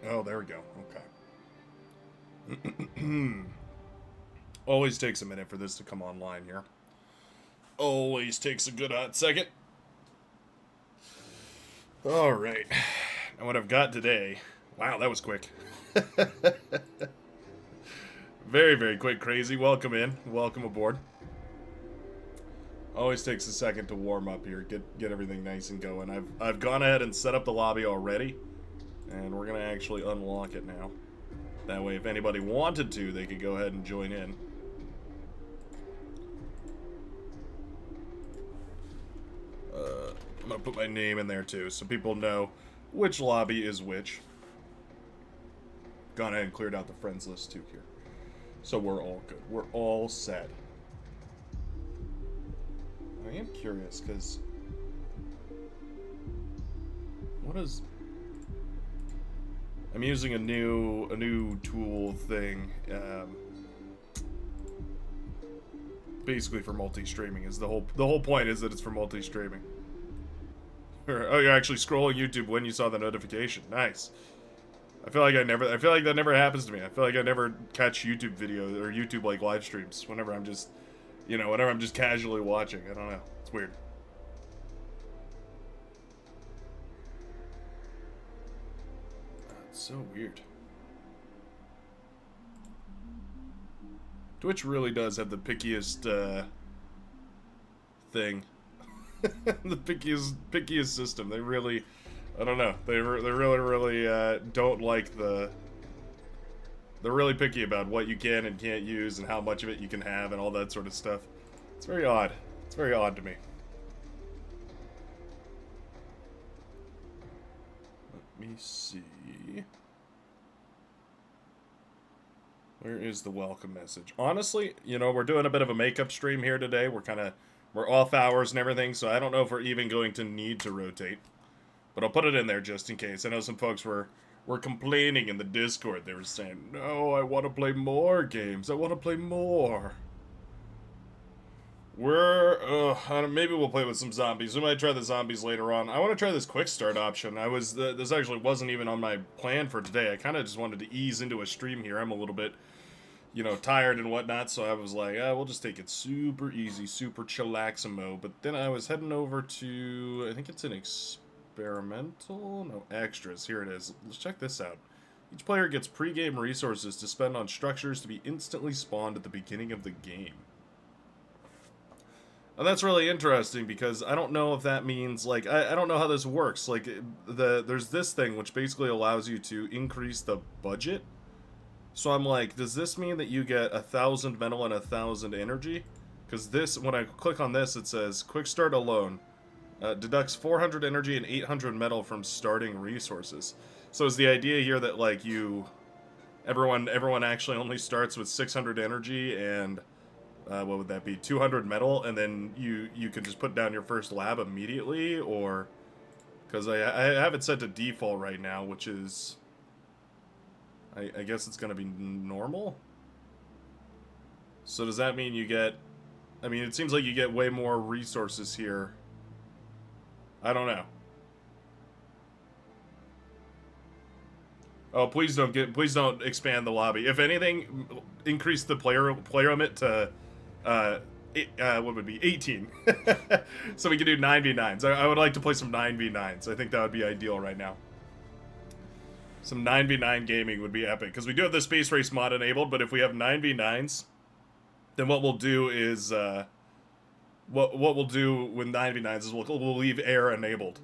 Oh, there we go. Okay. Always takes a minute for this to come online here. Always takes a good hot second. Alright. Now what I've got today... Wow, that was quick. Very, very quick, Crazy. Welcome in. Welcome aboard. Always takes a second to warm up here. Get everything nice and going. I've gone ahead and set up the lobby already. And we're going to actually unlock it now. That way, if anybody wanted to, they could go ahead and join in. I'm going to put my name in there too, so people know which lobby is which. Gone ahead and cleared out the friends list too here. So we're all good. We're all set. I am curious, because... What is... I'm using a new tool thing, basically for multi-streaming. Is the whole point is that it's for multi-streaming. Oh, you're actually scrolling YouTube when you saw the notification. Nice. I feel like that never happens to me. I feel like I never catch YouTube videos or YouTube like live streams whenever I'm just, whenever I'm just casually watching. I don't know. It's weird. It's so weird. Twitch really does have the pickiest thing. The pickiest system. They really, I don't know. They really don't like the. They're really picky about what you can and can't use and how much of it you can have and all that sort of stuff. It's very odd. It's very odd to me. Let me see. Where is the welcome message? Honestly, we're doing a bit of a makeup stream here today. We're off hours and everything, so I don't know if we're even going to need to rotate. But I'll put it in there just in case. I know some folks were complaining in the Discord. They were saying, no, I want to play more games. I want to play more. Maybe we'll play with some zombies. We might try the zombies later on. I want to try this quick start option. This actually wasn't even on my plan for today. I kind of just wanted to ease into a stream here. I'm a little bit, tired and whatnot, so I was like, we'll just take it super easy, super chillaximo. But then I was heading over to, I think it's an experimental? No, extras. Here it is. Let's check this out. Each player gets pre-game resources to spend on structures to be instantly spawned at the beginning of the game. Now that's really interesting because I don't know if that means, I don't know how this works. There's this thing which basically allows you to increase the budget. So I'm like, does this mean that you get 1,000 metal and 1,000 energy? Because this, when I click on this, it says, quick start alone. Deducts 400 energy and 800 metal from starting resources. So is the idea here that, everyone actually only starts with 600 energy and... what would that be? 200 metal, and then you could just put down your first lab immediately, or... Because I have it set to default right now, which is... I guess it's going to be normal? So does that mean you get... I mean, it seems like you get way more resources here. I don't know. Oh, please don't expand the lobby. If anything, increase the player limit to... what would be 18? So we can do 9v9s. I would like to play some 9v9s. I think that would be ideal right now. Some 9v9 gaming would be epic, because we do have the Space Race mod enabled, but if we have 9v9s, then what we'll do is, what we'll do with 9v9s is we'll leave air enabled.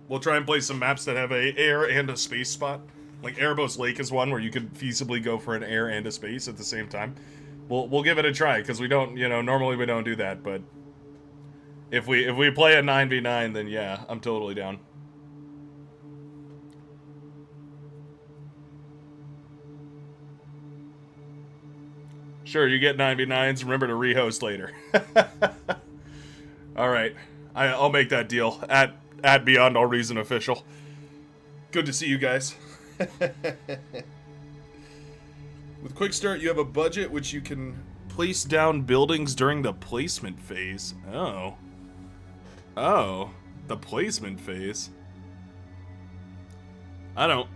We'll try and play some maps that have a air and a space spot. Like Erebos Lake is one where you could feasibly go for an air and a space at the same time. We'll give it a try, because we don't, normally we don't do that, but if we play a 9v9, then yeah, I'm totally down. Sure, you get 9v9s, remember to rehost later. Alright, I'll make that deal, at Beyond All Reason Official. Good to see you guys. With Quick Start, you have a budget which you can place down buildings during the placement phase. Oh. Oh, the placement phase. I don't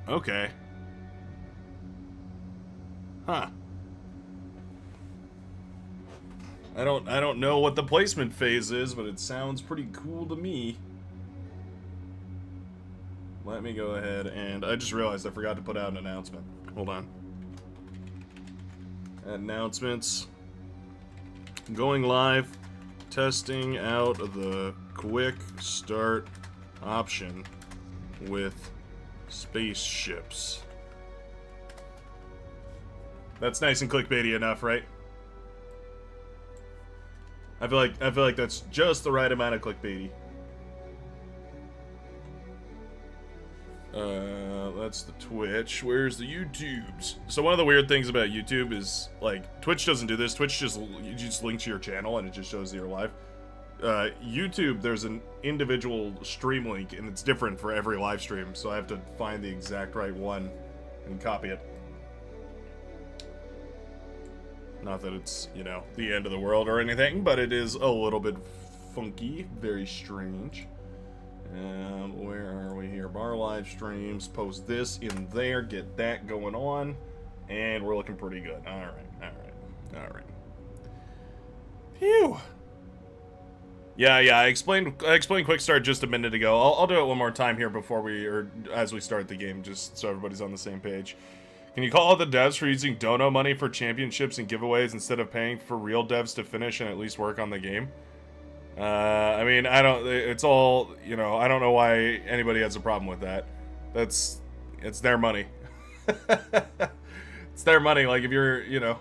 Okay. Huh. I don't know what the placement phase is, but it sounds pretty cool to me. Let me go ahead and I just realized I forgot to put out an announcement. Hold on. Announcements. Going live. Testing out the quick start option with spaceships. That's nice and clickbaity enough, right? I feel like that's just the right amount of clickbaity. That's the Twitch. Where's the YouTubes? So one of the weird things about YouTube is, like, Twitch doesn't do this. Twitch just links to your channel and it just shows that you're live. YouTube, there's an individual stream link and it's different for every live stream, so I have to find the exact right one and copy it. Not that it's, you know, the end of the world or anything, but it is a little bit funky, very strange. Where are we here? Bar live streams, post this in there, get that going on, and we're looking pretty good. Alright. Phew. Yeah, I explained Quick Start just a minute ago. I'll do it one more time here before as we start the game, just so everybody's on the same page. Can you call out the devs for using dono money for championships and giveaways instead of paying for real devs to finish and at least work on the game? I mean, it's all, you know, I don't know why anybody has a problem with that. It's their money. It's their money. Like, if you're, you know,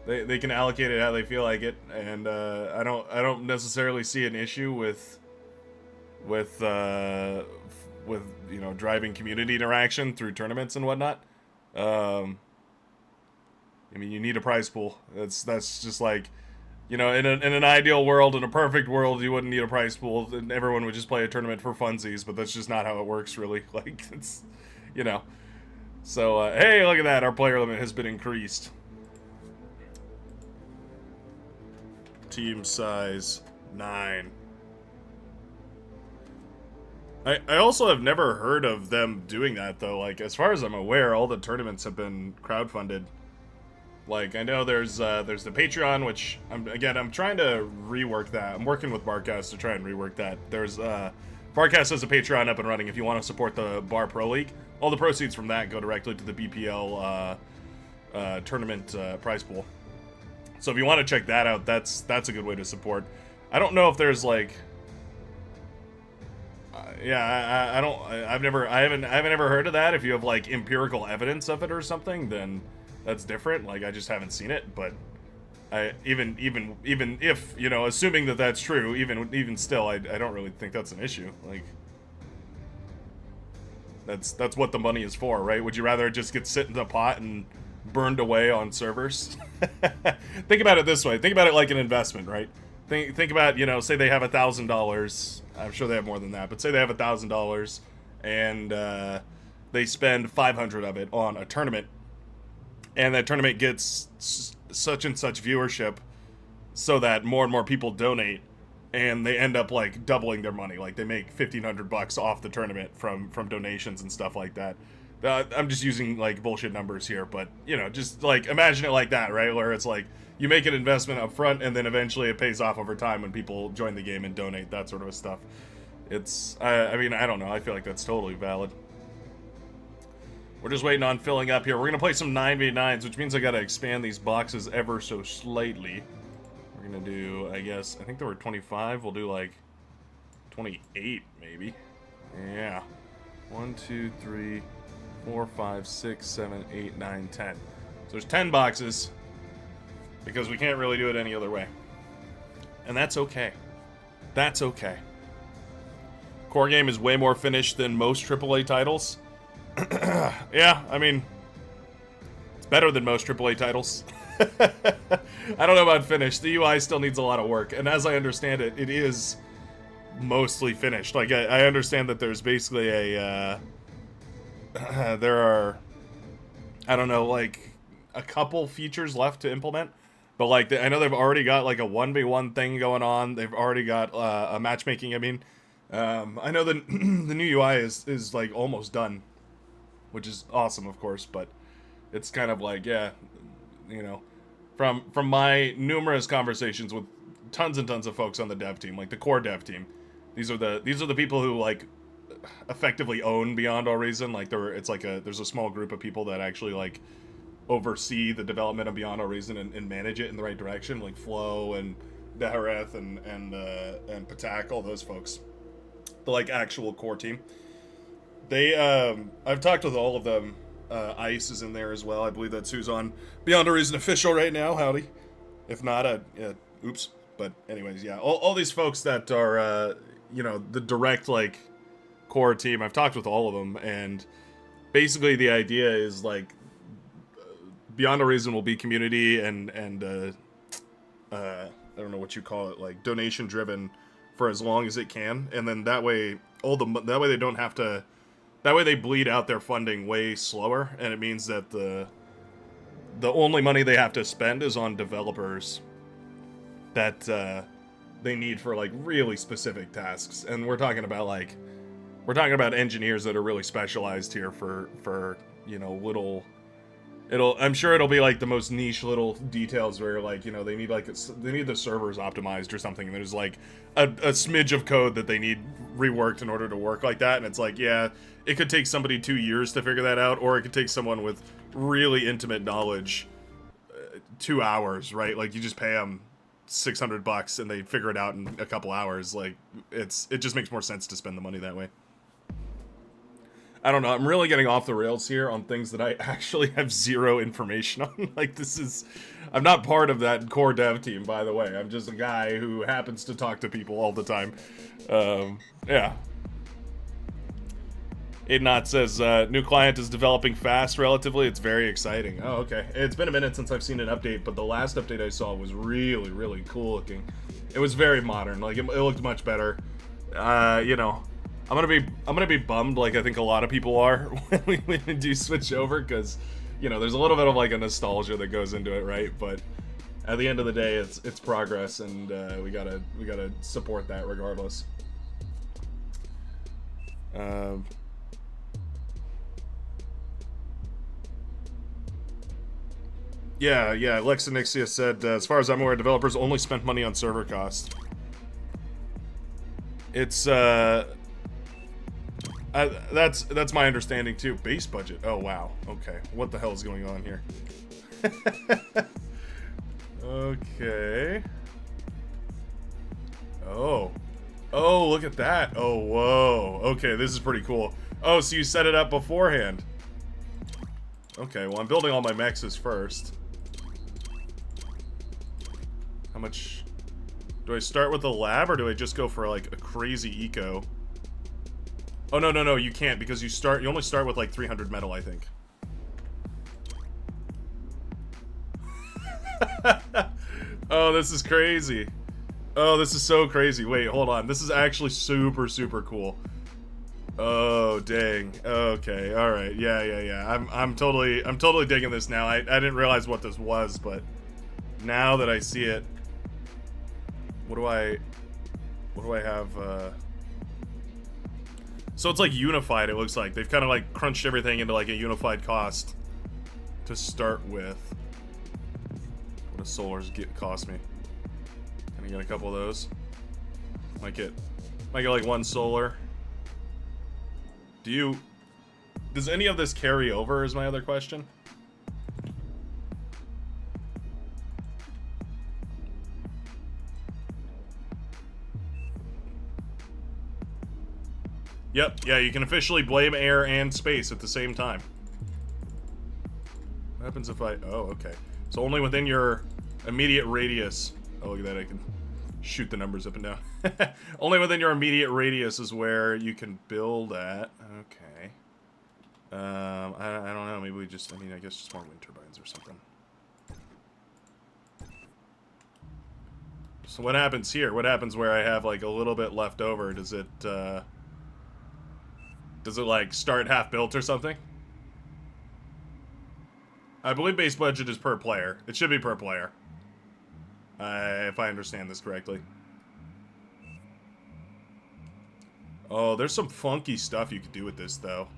they can allocate it how they feel like it, and I don't necessarily see an issue with you know, driving community interaction through tournaments and whatnot. I mean, you need a prize pool. That's just like, you know, in an ideal world, in a perfect world, you wouldn't need a prize pool, and everyone would just play a tournament for funsies, but that's just not how it works, really. Like, it's, you know. So, hey, look at that, our player limit has been increased. Team size 9. I also have never heard of them doing that, though. Like, as far as I'm aware, all the tournaments have been crowdfunded. Like, I know there's the Patreon, which I'm trying to rework that. I'm working with Barcast to try and rework that. There's Barcast has a Patreon up and running if you want to support the Bar Pro League. All the proceeds from that go directly to the BPL tournament prize pool. So if you want to check that out, that's a good way to support. I don't know if there's like yeah, I haven't ever heard of that. If you have like empirical evidence of it or something, then that's different. Like, I just haven't seen it, but even if, you know, assuming that that's true, even still, I don't really think that's an issue. Like, that's what the money is for, right? Would you rather it just get sit in the pot and burned away on servers? Think about it this way. Think about it like an investment, right? Think about, you know, say they have $1,000. I'm sure they have more than that, but say they have $1,000 and they spend 500 of it on a tournament, and that tournament gets such and such viewership so that more and more people donate, and they end up like doubling their money. Like, they make $1,500 off the tournament from donations and stuff like that. I'm just using like bullshit numbers here, but, you know, just like imagine it like that, right? Where it's like you make an investment up front and then eventually it pays off over time when people join the game and donate, that sort of stuff. It's, I mean, I don't know. I feel like that's totally valid. We're just waiting on filling up here. We're going to play some 9v9s, which means I got to expand these boxes ever so slightly. We're going to do, I guess, I think there were 25. We'll do like 28 maybe. Yeah. 1, 2, 3, 4, 5, 6, 7, 8, 9, 10. So there's 10 boxes because we can't really do it any other way. And that's okay. That's okay. Core game is way more finished than most AAA titles. Yeah, I mean, it's better than most AAA titles. I don't know about finished. The UI still needs a lot of work, and as I understand it, it is mostly finished. Like, I understand that there's basically a there are, I don't know, like a couple features left to implement, but like I know they've already got like a 1v1 thing going on. They've already got a matchmaking. I mean, I know the the new UI is like almost done. which is awesome, of course. But it's kind of like, yeah, you know, from my numerous conversations with tons and tons of folks on the dev team, like the core dev team, these are the people who like effectively own Beyond All Reason. Like it's like there's a small group of people that actually like oversee the development of Beyond All Reason and manage it in the right direction, like Flo and Dahareth and Patak, all those folks, the like actual core team. They I've talked with all of them. Ice is in there as well. I believe that's who's on Beyond All Reason official right now. Howdy. If not, oops. But anyways, yeah, all these folks that are the direct like core team. I've talked with all of them, and basically the idea is like Beyond a Reason will be community and I don't know what you call it, like donation driven for as long as it can, and then that way they don't have to. That way they bleed out their funding way slower, and it means that the only money they have to spend is on developers that they need for like really specific tasks, and we're talking about engineers that are really specialized here for little. I'm sure it'll be like the most niche little details where like they need the servers optimized or something, and there's like a smidge of code that they need reworked in order to work like that, and it's like, yeah, it could take somebody 2 years to figure that out, or it could take someone with really intimate knowledge 2 hours, right? Like you just pay them $600 and they figure it out in a couple hours. Like it just makes more sense to spend the money that way. I don't know. I'm really getting off the rails here on things that I actually have zero information on. Like I'm not part of that core dev team, by the way. I'm just a guy who happens to talk to people all the time. Yeah. Adnot says, new client is developing fast relatively. It's very exciting. Oh, okay. It's been a minute since I've seen an update, but the last update I saw was really, really cool looking. It was very modern. Like it looked much better. I'm gonna be bummed, like I think a lot of people are when we do switch over, because there's a little bit of like a nostalgia that goes into it, right? But at the end of the day, it's progress, and we gotta support that regardless. Yeah. Lexinixia said, as far as I'm aware, developers only spent money on server costs. It's that's my understanding too. Base budget. Oh wow. Okay. What the hell is going on here? Okay. Oh, look at that. Oh, whoa. Okay, this is pretty cool. Oh, so you set it up beforehand. Okay, well I'm building all my mexes first. How much do I start with the lab, or do I just go for like a crazy eco? Oh, no, you can't, because you only start with like 300 metal, I think. Oh, this is crazy. Oh, this is so crazy. Wait, hold on. This is actually super, super cool. Oh, dang. Okay, alright. Yeah. I'm totally digging this now. I didn't realize what this was, but now that I see it, what do I have, So it's like unified, it looks like. They've kind of like crunched everything into like a unified cost to start with. What does solars cost me? Can I get a couple of those? Might get like one solar. Does any of this carry over is my other question? Yep, yeah, you can officially blame air and space at the same time. What happens if I... Oh, okay. So only within your immediate radius... Oh, look at that, I can shoot the numbers up and down. Only within your immediate radius is where you can build at. Okay. I don't know, maybe we just... I guess just more wind turbines or something. So what happens here? What happens where I have, like, a little bit left over? Does it like start half built or something? I believe base budget is per player. It should be per player. If I understand this correctly. Oh, there's some funky stuff you could do with this, though.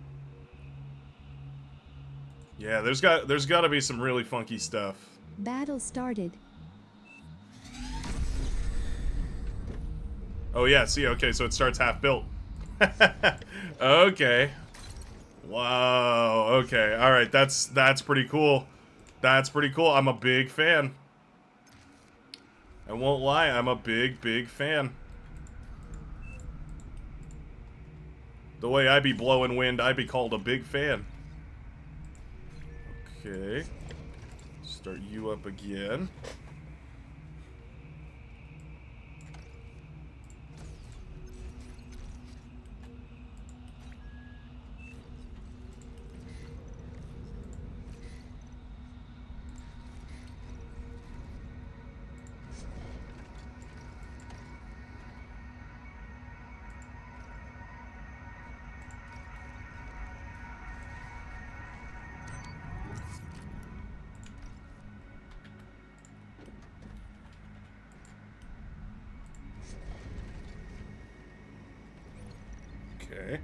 Yeah, there's got to be some really funky stuff. Battle started. Oh yeah, see, okay, so it starts half built. Okay. Wow, okay. All right, that's pretty cool. That's pretty cool. I'm a big fan. I won't lie, I'm a big fan. The way I be blowing wind, I be called a big fan. Okay. Start you up again. Okay.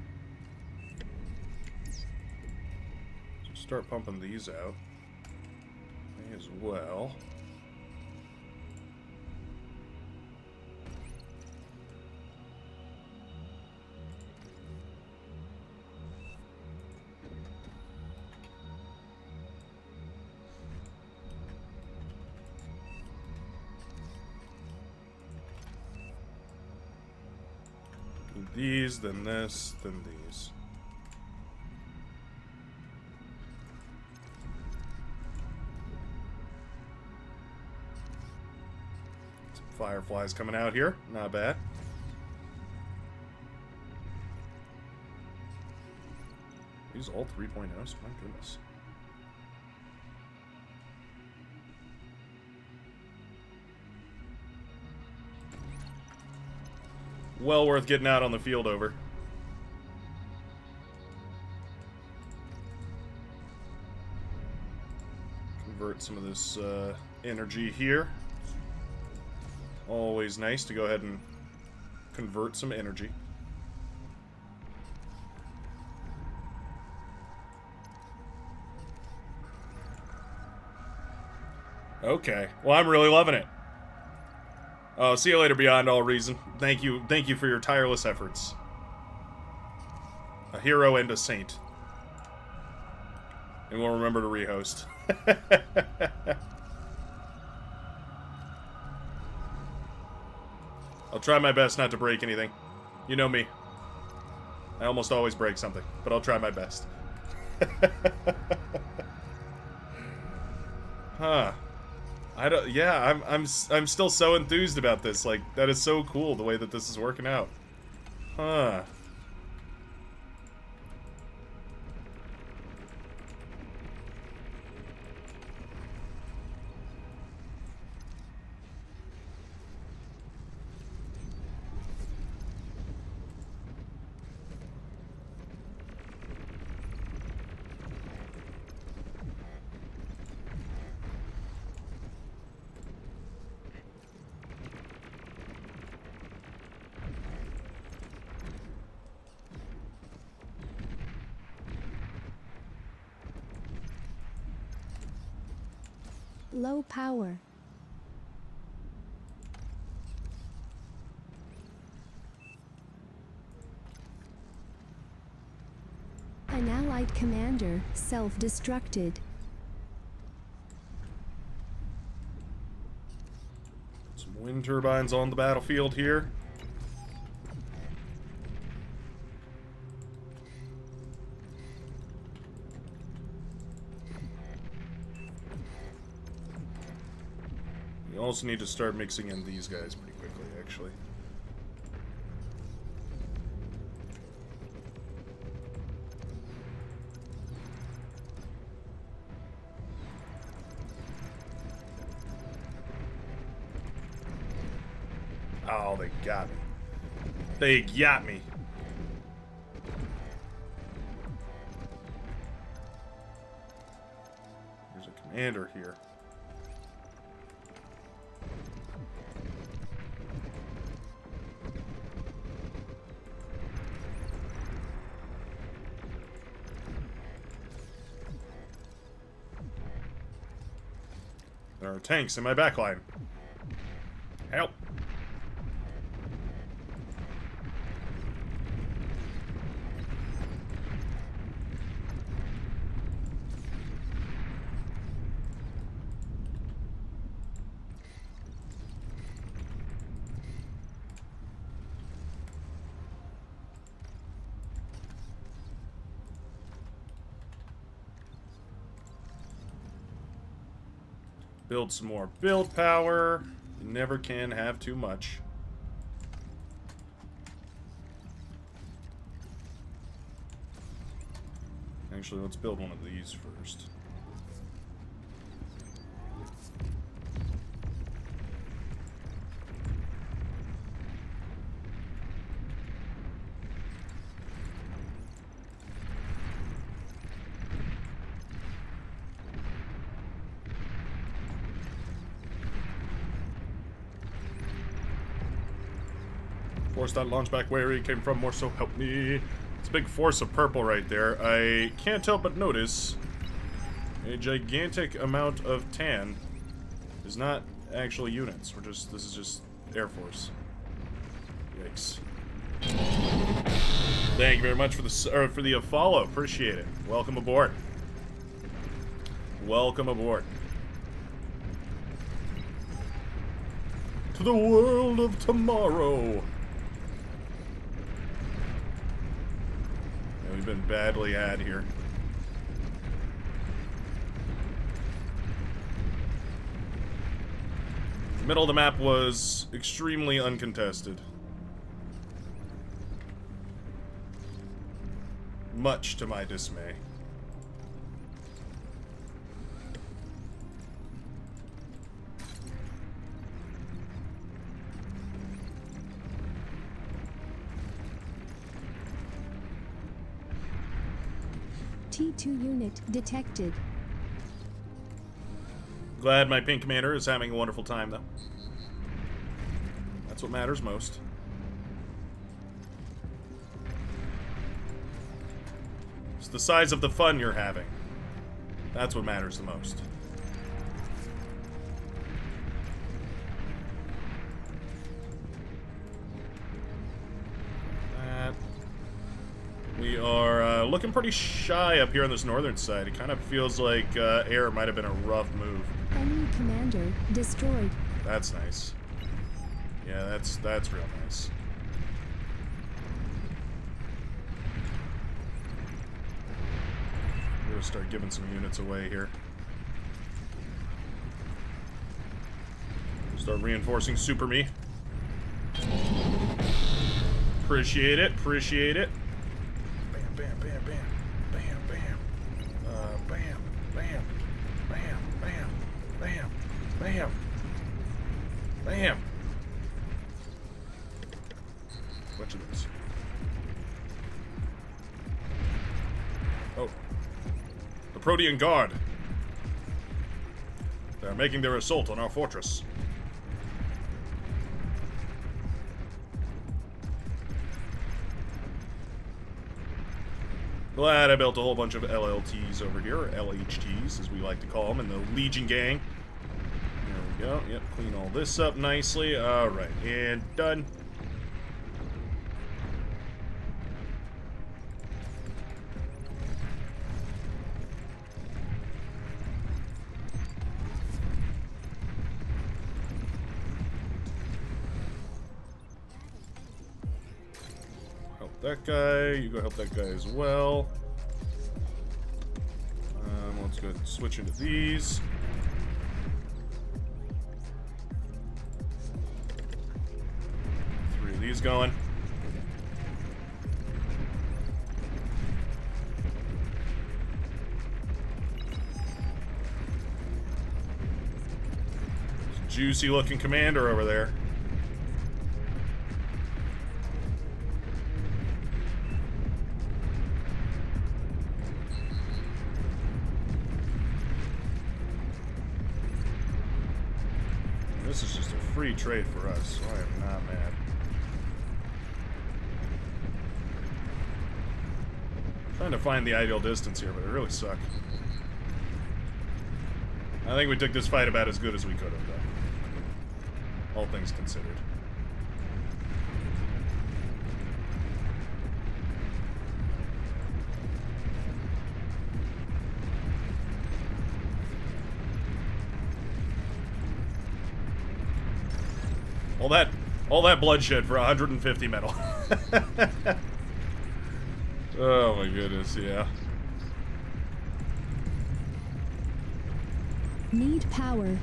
So start pumping these out. May as well. These, then this, then these. Some fireflies coming out here. Not bad. These all 3.0s? My goodness. Well worth getting out on the field over. Convert some of this energy here. Always nice to go ahead and convert some energy. Okay. Well, I'm really loving it. Oh, see you later, Beyond All Reason. Thank you for your tireless efforts. A hero and a saint. And we'll remember to rehost. I'll try my best not to break anything. You know me. I almost always break something, but I'll try my best. Huh. I don't. Yeah, I'm still so enthused about this. Like, that is so cool the way that this is working out. Huh. Low power. An allied commander self-destructed. Some wind turbines on the battlefield here. You also need to start mixing in these guys pretty quickly, actually. Oh, they got me. They got me. There's a commander here. There are tanks in my backline. Help. Build some more build power. You never can have too much. Actually, let's build one of these first. Force that launch back where he came from, more so help me. It's a big force of purple right there. I can't help but notice a gigantic amount of tan is not actual units. This is just Air Force. Yikes. Thank you very much for the follow. Appreciate it. Welcome aboard. Welcome aboard. To the world of tomorrow. We've been badly had here. The middle of the map was extremely uncontested. Much to my dismay. T2 unit detected. Glad my pink commander is having a wonderful time, though. That's what matters most. It's the size of the fun you're having. That's what matters the most. We are looking pretty shy up here on this northern side. It kind of feels like air might have been a rough move. Enemy commander destroyed. That's nice. Yeah, that's real nice. We're gonna start giving some units away here. Start reinforcing Super Me. Appreciate it. Appreciate it. Bam, bam, bam, bam, bam, bam, bam, bam, bam, bam, bam, bam. Bunch of these. Oh, the Protean Guard. They're making their assault on our fortress. Glad I built a whole bunch of LLTs over here, or LHTs as we like to call them, in the Legion gang. There we go. Yep, clean all this up nicely. Alright, and done. That guy, you go help that guy as well. Let's go ahead and switch into these. Three of these going. Juicy looking commander over there. This is just a free trade for us, so I am not mad. Trying to find the ideal distance here, but it really sucks. I think we took this fight about as good as we could have, though. All things considered. All that bloodshed for 150 metal. Oh my goodness, yeah. Need power.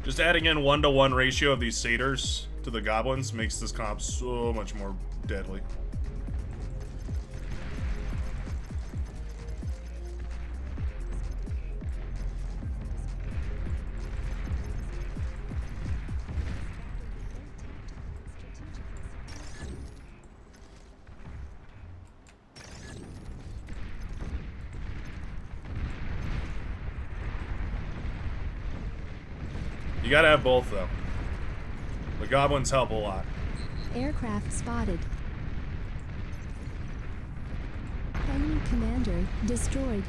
Just adding in 1-to-1 ratio of these satyrs to the goblins makes this comp so much more deadly. You gotta have both, though. The goblins help a lot. Aircraft spotted. Enemy commander destroyed.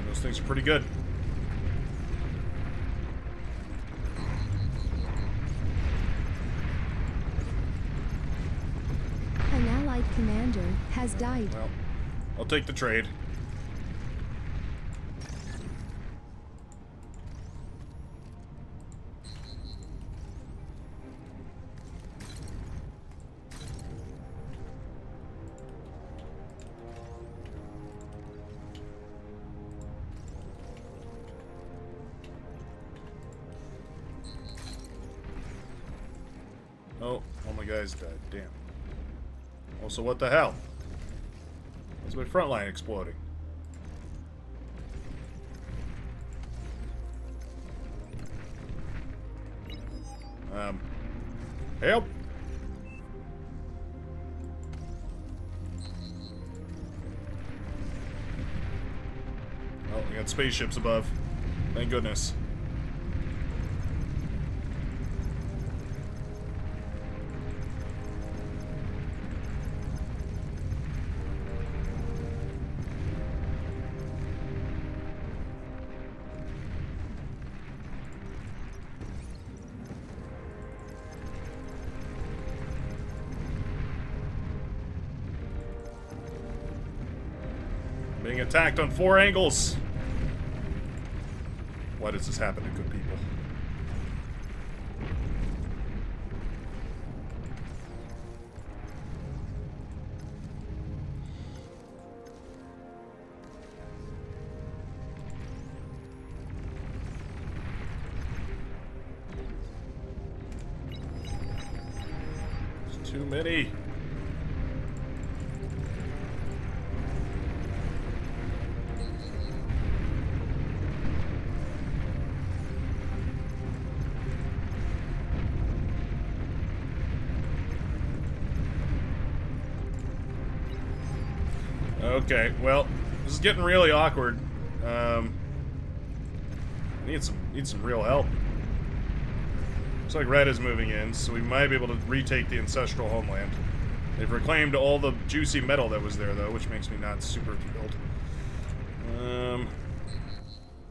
Those things are pretty good. An allied commander has died. Well, I'll take the trade. Oh, all my guys died. Damn. Also, what the hell? Why's my front line exploding? Help! Oh, we got spaceships above. Thank goodness. Being attacked on 4 angles. Why does this happen to good people? There's too many. Okay, well, this is getting really awkward. Need some real help. Looks like Red is moving in, so we might be able to retake the ancestral homeland. They've reclaimed all the juicy metal that was there, though, which makes me not super thrilled.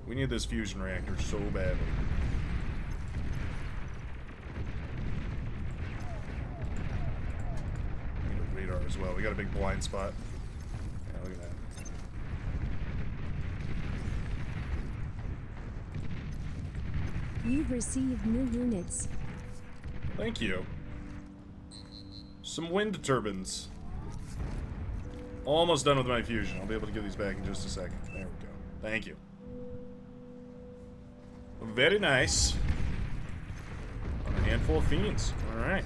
We need this fusion reactor so badly. Need a radar as well. We got a big blind spot. Yeah, look at that. You've received new units. Thank you. Some wind turbines. Almost done with my fusion. I'll be able to give these back in just a second. There we go. Thank you. Very nice. A handful of fiends. Alright.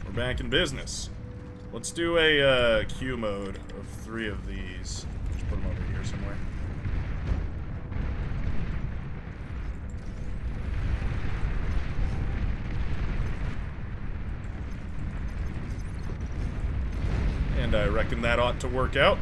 We're back in business. Let's do a queue mode of 3 of these. Just put them over here somewhere. And I reckon that ought to work out.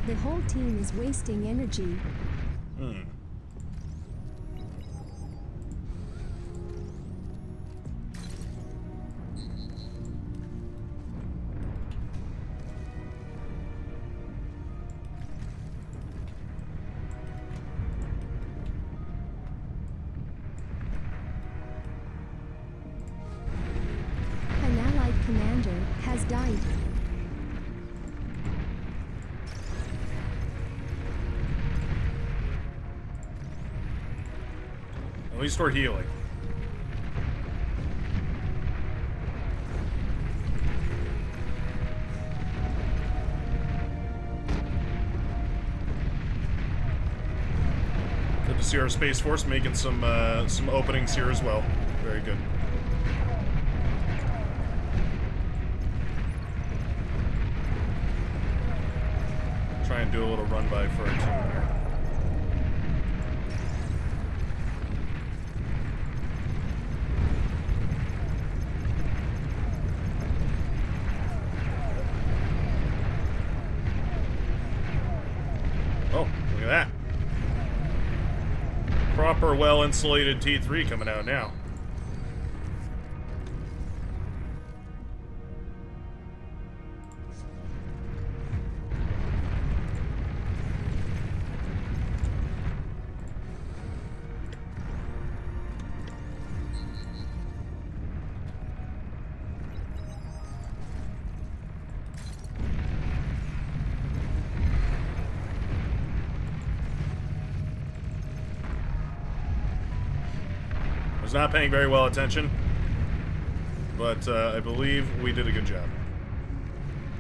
The whole team is wasting energy. An allied commander has died. At least we're healing. Good to see our Space Force making some openings here as well. Very good. Try and do a little run by for our team here. Oh, look at that. Proper, well-insulated T3 coming out now. Was not paying very well attention, but I believe we did a good job.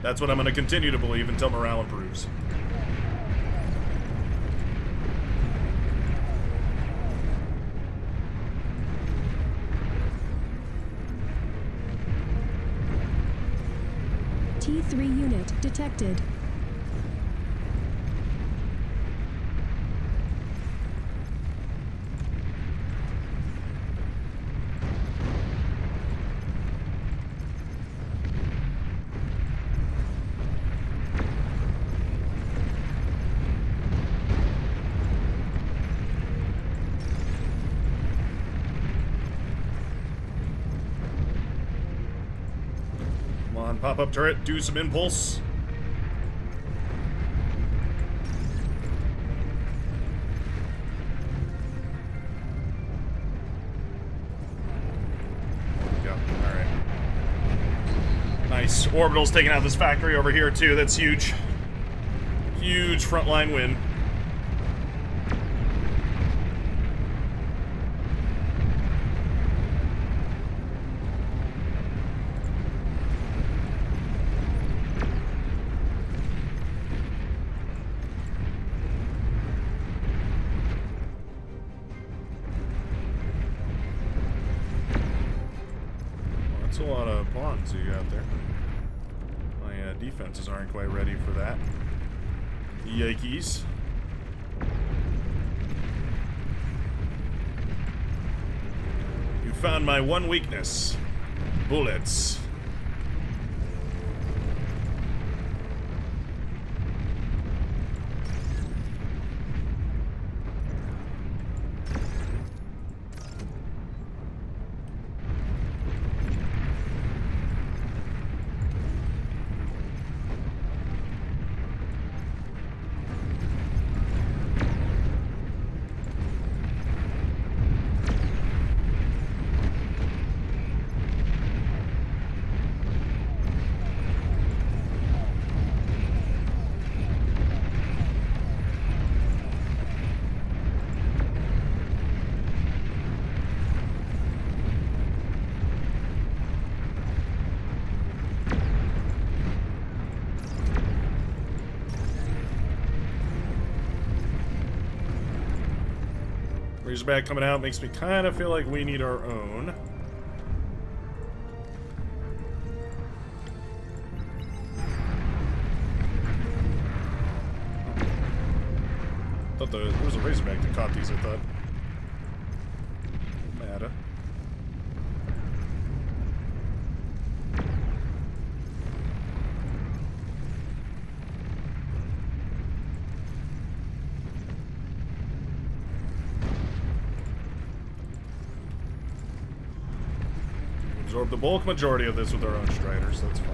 That's what I'm going to continue to believe until morale improves. T3 unit detected. Pop-up turret, do some impulse. There we go. Alright. Nice. Orbital's taking out this factory over here, too. That's huge. Huge frontline win. That's a lot of pawns you got there. My defenses aren't quite ready for that. Yikes. You found my one weakness. Bullets. Razorback coming out makes me kind of feel like we need our own. Thought there was a Razorback that caught these, I thought. Matter. Absorb the bulk majority of this with our own Striders, that's fine.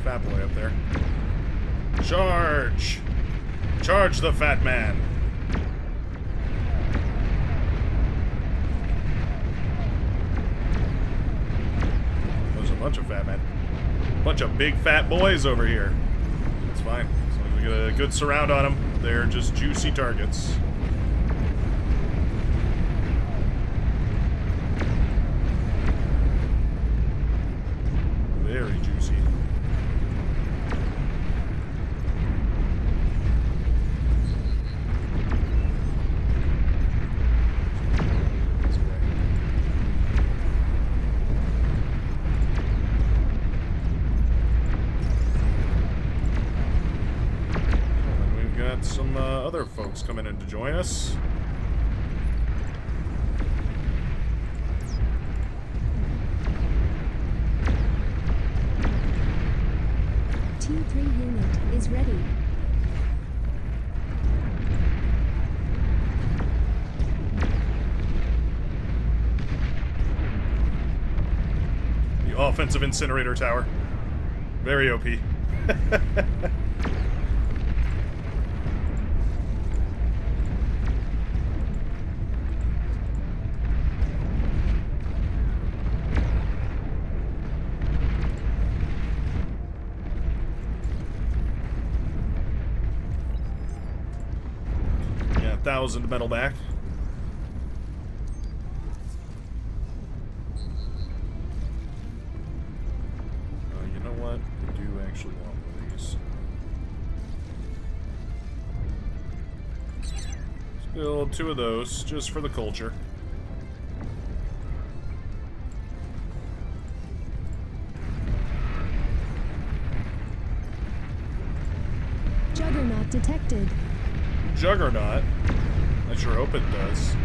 Fat boy up there. Charge! Charge the fat man! There's a bunch of fat men. Bunch of big fat boys over here. That's fine. As long as we get a good surround on them, they're just juicy targets. Very juicy. Some other folks coming in to join us. T3 unit is ready. The offensive incinerator tower. Very OP. Yeah, 1,000 metal back. You know what? I do actually want one of these. Let's build 2 of those, just for the culture. Juggernaut detected. Juggernaut? I sure hope it does.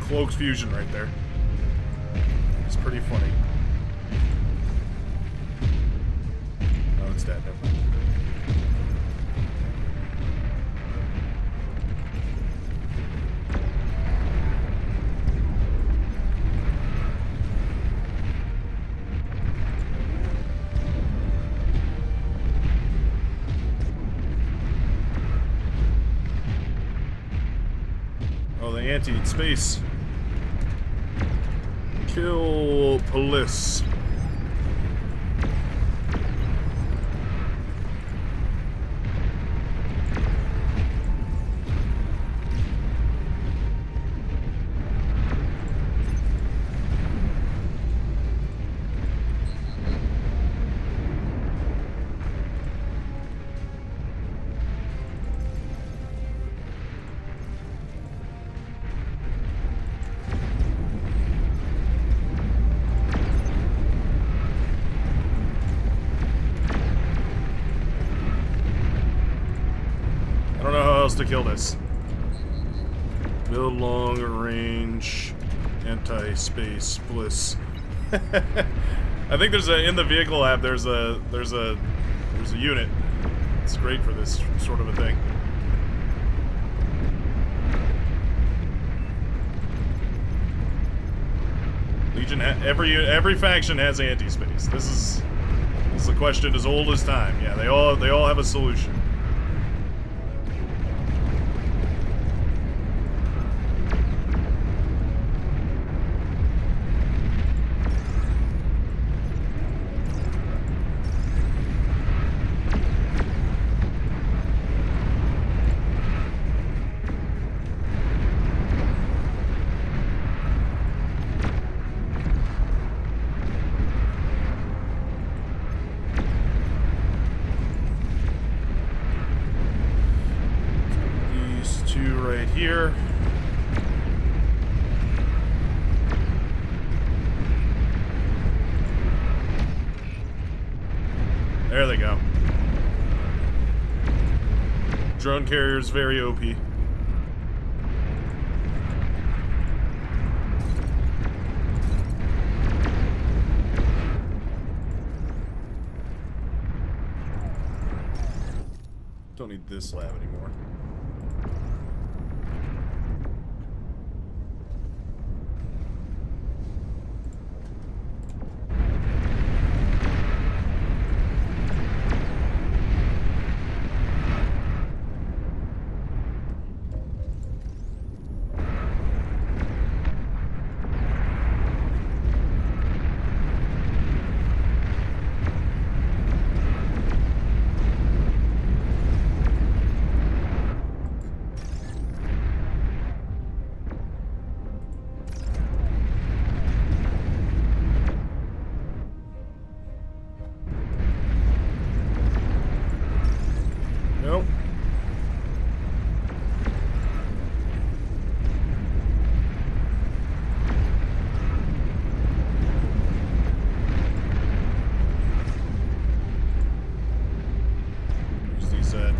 cloaked fusion right there. It's pretty funny. Oh, it's dead. Never mind. Oh, the anti-space. Kill police. To kill this. Build long range anti-space bliss. I think there's a in the vehicle lab there's a unit. It's great for this sort of a thing. Legion every faction has anti-space. This is a question as old as time. Yeah, they all have a solution. Here. There they go. Drone carrier's very OP. Don't need this lab anymore.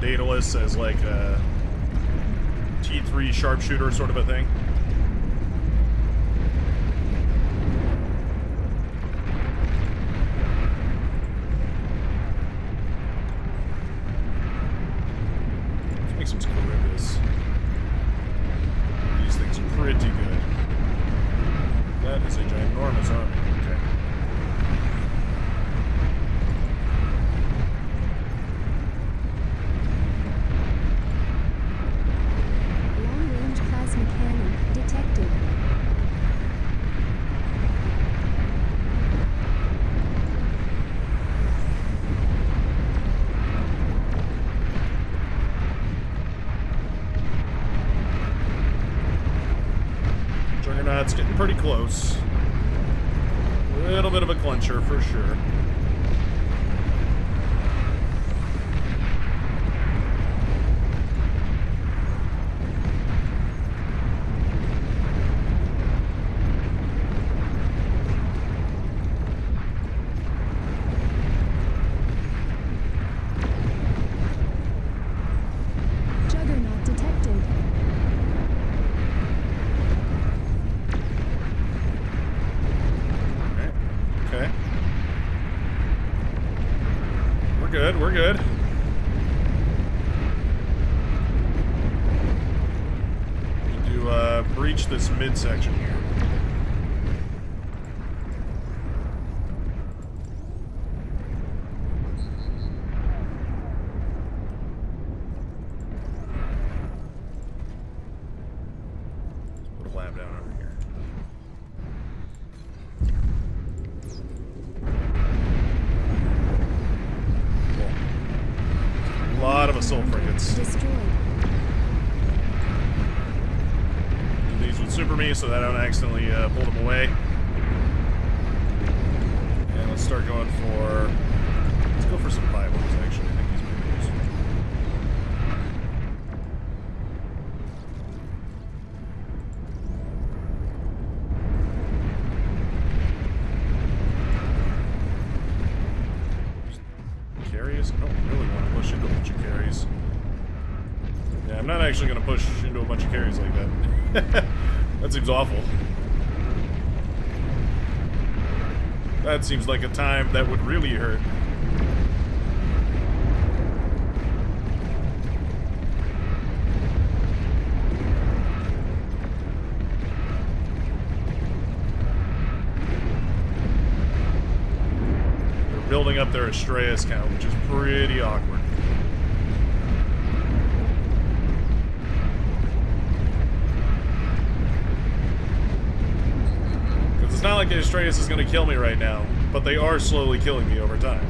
Daedalus as like a T3 sharpshooter sort of a thing. Let's make some Charybdis. These things are pretty good. That is a ginormous army. Okay. It's getting pretty close. A little bit of a clincher for sure. good. We're good. Need to breach this midsection here. Put a lab down over here. A lot of assault frigates. Destroyed. These would super me so that I don't accidentally pull them away. And let's start going for... Let's go for some Bibles, actually. I think these might be useful. Carries? I don't really want to push into a bunch of carries. Yeah, I'm not actually going to push into a bunch of carries like that. That seems awful. That seems like a time that would really hurt. They're building up their Astraeus count, which is pretty awkward. It's not like Astraeus is going to kill me right now, but they are slowly killing me over time.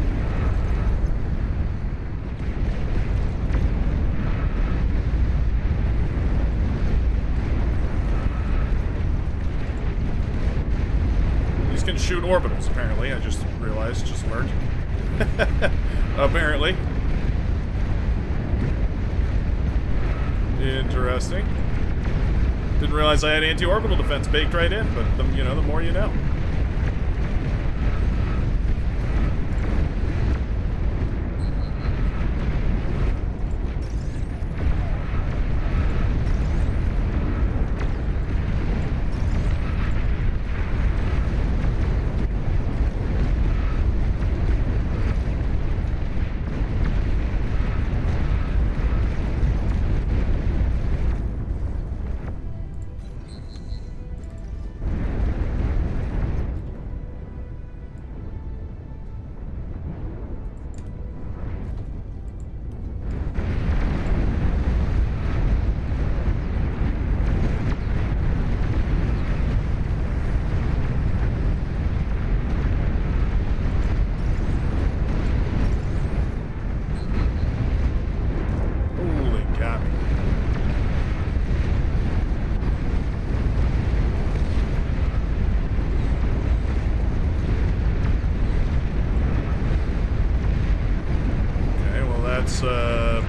These can shoot orbitals, apparently. I just realized, just learned. Apparently. Interesting. Didn't realize I had anti-orbital defense baked right in, but you know, the more you know.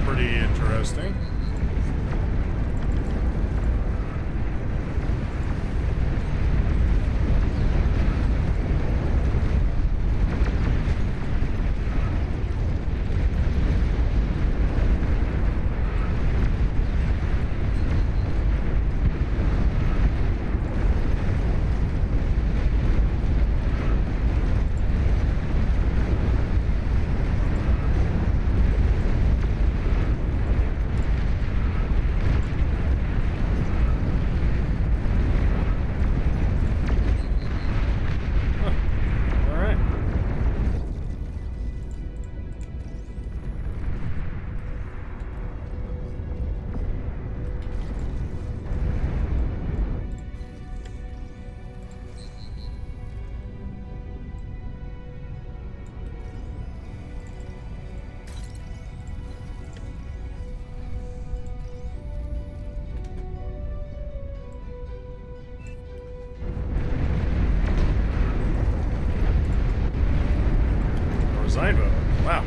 Pretty interesting. Wow.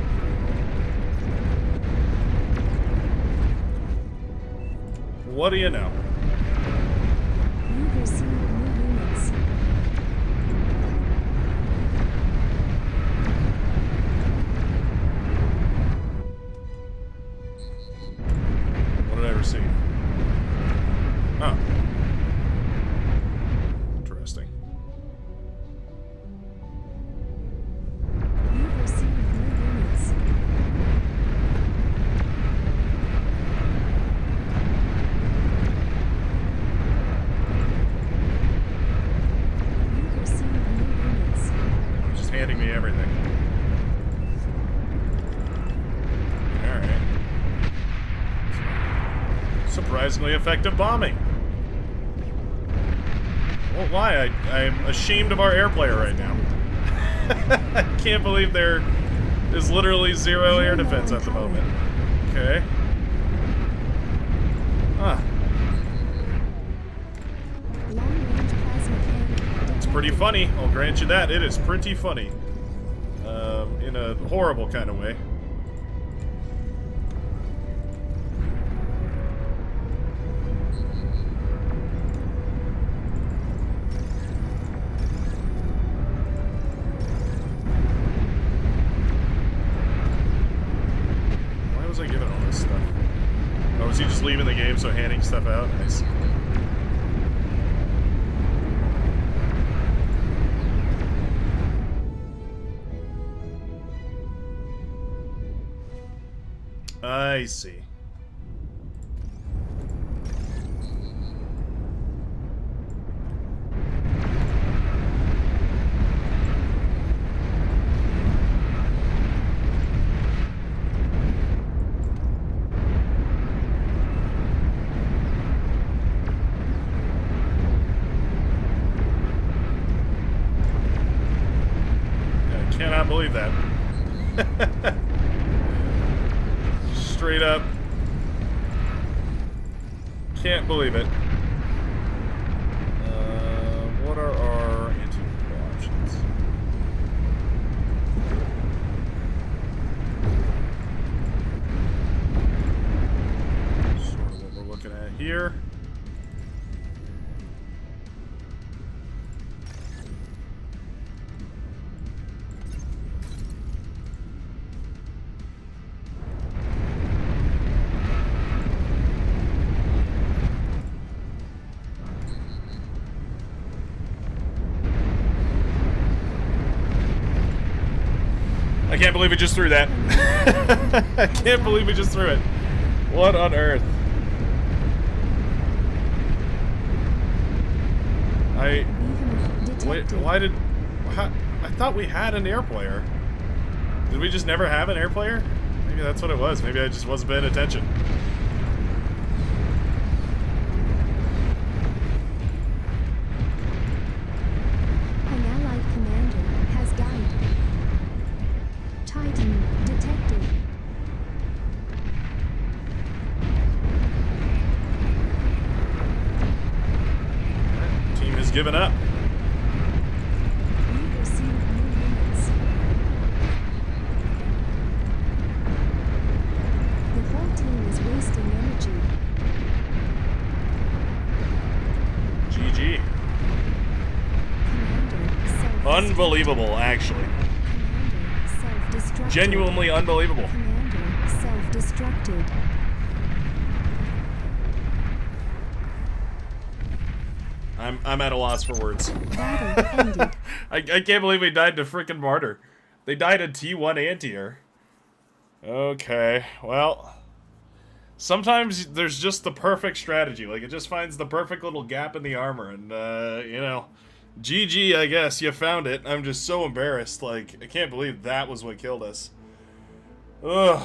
What do you know? You've received new units. What did I receive? Oh. Interesting. You've received new units. Occasionally effective bombing. Well, why? I'm ashamed of our air player right now. I can't believe there is literally zero air defense at the moment. Okay. Huh. Long-range plasma cannon. It's pretty funny. I'll grant you that. It is pretty funny. In a horrible kind of way. Why was I giving all this stuff? Oh, was he just leaving the game so handing stuff out? Nice. I see. I cannot believe that. Straight up. Can't believe it. What are our anti-missile options? Sort of what we're looking at here. I can't believe we just threw that. I can't believe we just threw it. What on earth? Wait, why did... I thought we had an air player. Did we just never have an air player? Maybe that's what it was. Maybe I just wasn't paying attention. An allied commander has died. Titan detected. Team has given up. We received new units. The whole team is wasting energy. GG. Commander self. Unbelievable, actually. Commander self-destructed. Genuinely unbelievable. Commander self-destructed. I'm at a loss for words. Battle ended. I can't believe we died to frickin' Martyr. They died in T1 anti-air. Okay, well... Sometimes there's just the perfect strategy. Like, it just finds the perfect little gap in the armor. And, you know... GG, I guess. You found it. I'm just so embarrassed. Like, I can't believe that was what killed us. Ugh.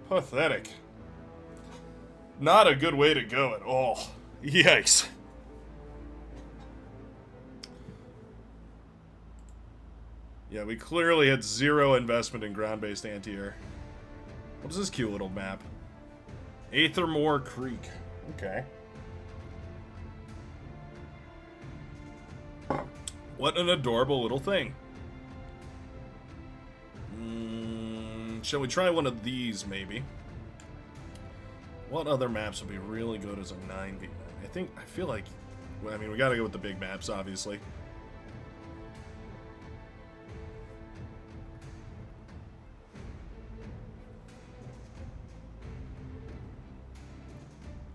Pathetic. Not a good way to go at all. Yikes. Yeah, we clearly had zero investment in ground-based anti-air. What is this cute little map? Aethermore Creek. Okay. What an adorable little thing. Shall we try one of these, maybe? What other maps would be really good as a 9v9? I feel like... Well, I mean, we gotta go with the big maps, obviously.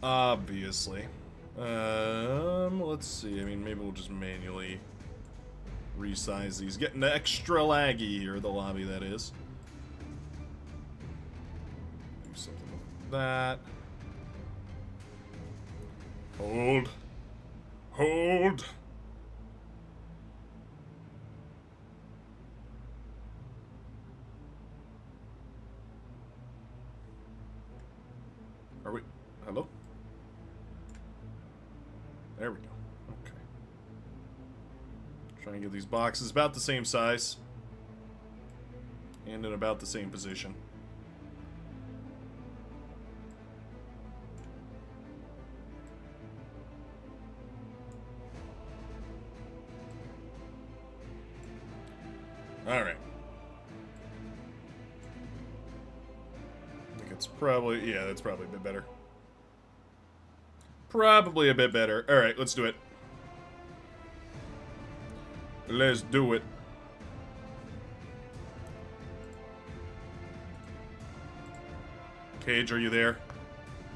Obviously. Let's see. I mean, maybe we'll just manually resize these. Getting extra laggy here, the lobby, that is. Do something like that. Hold. Hold. Are we... Hello? There we go. Okay. Trying to get these boxes about the same size. And in about the same position. Alright. I think it's probably... Yeah, that's probably a bit better. Probably a bit better. Alright, let's do it. Let's do it. Cage, are you there?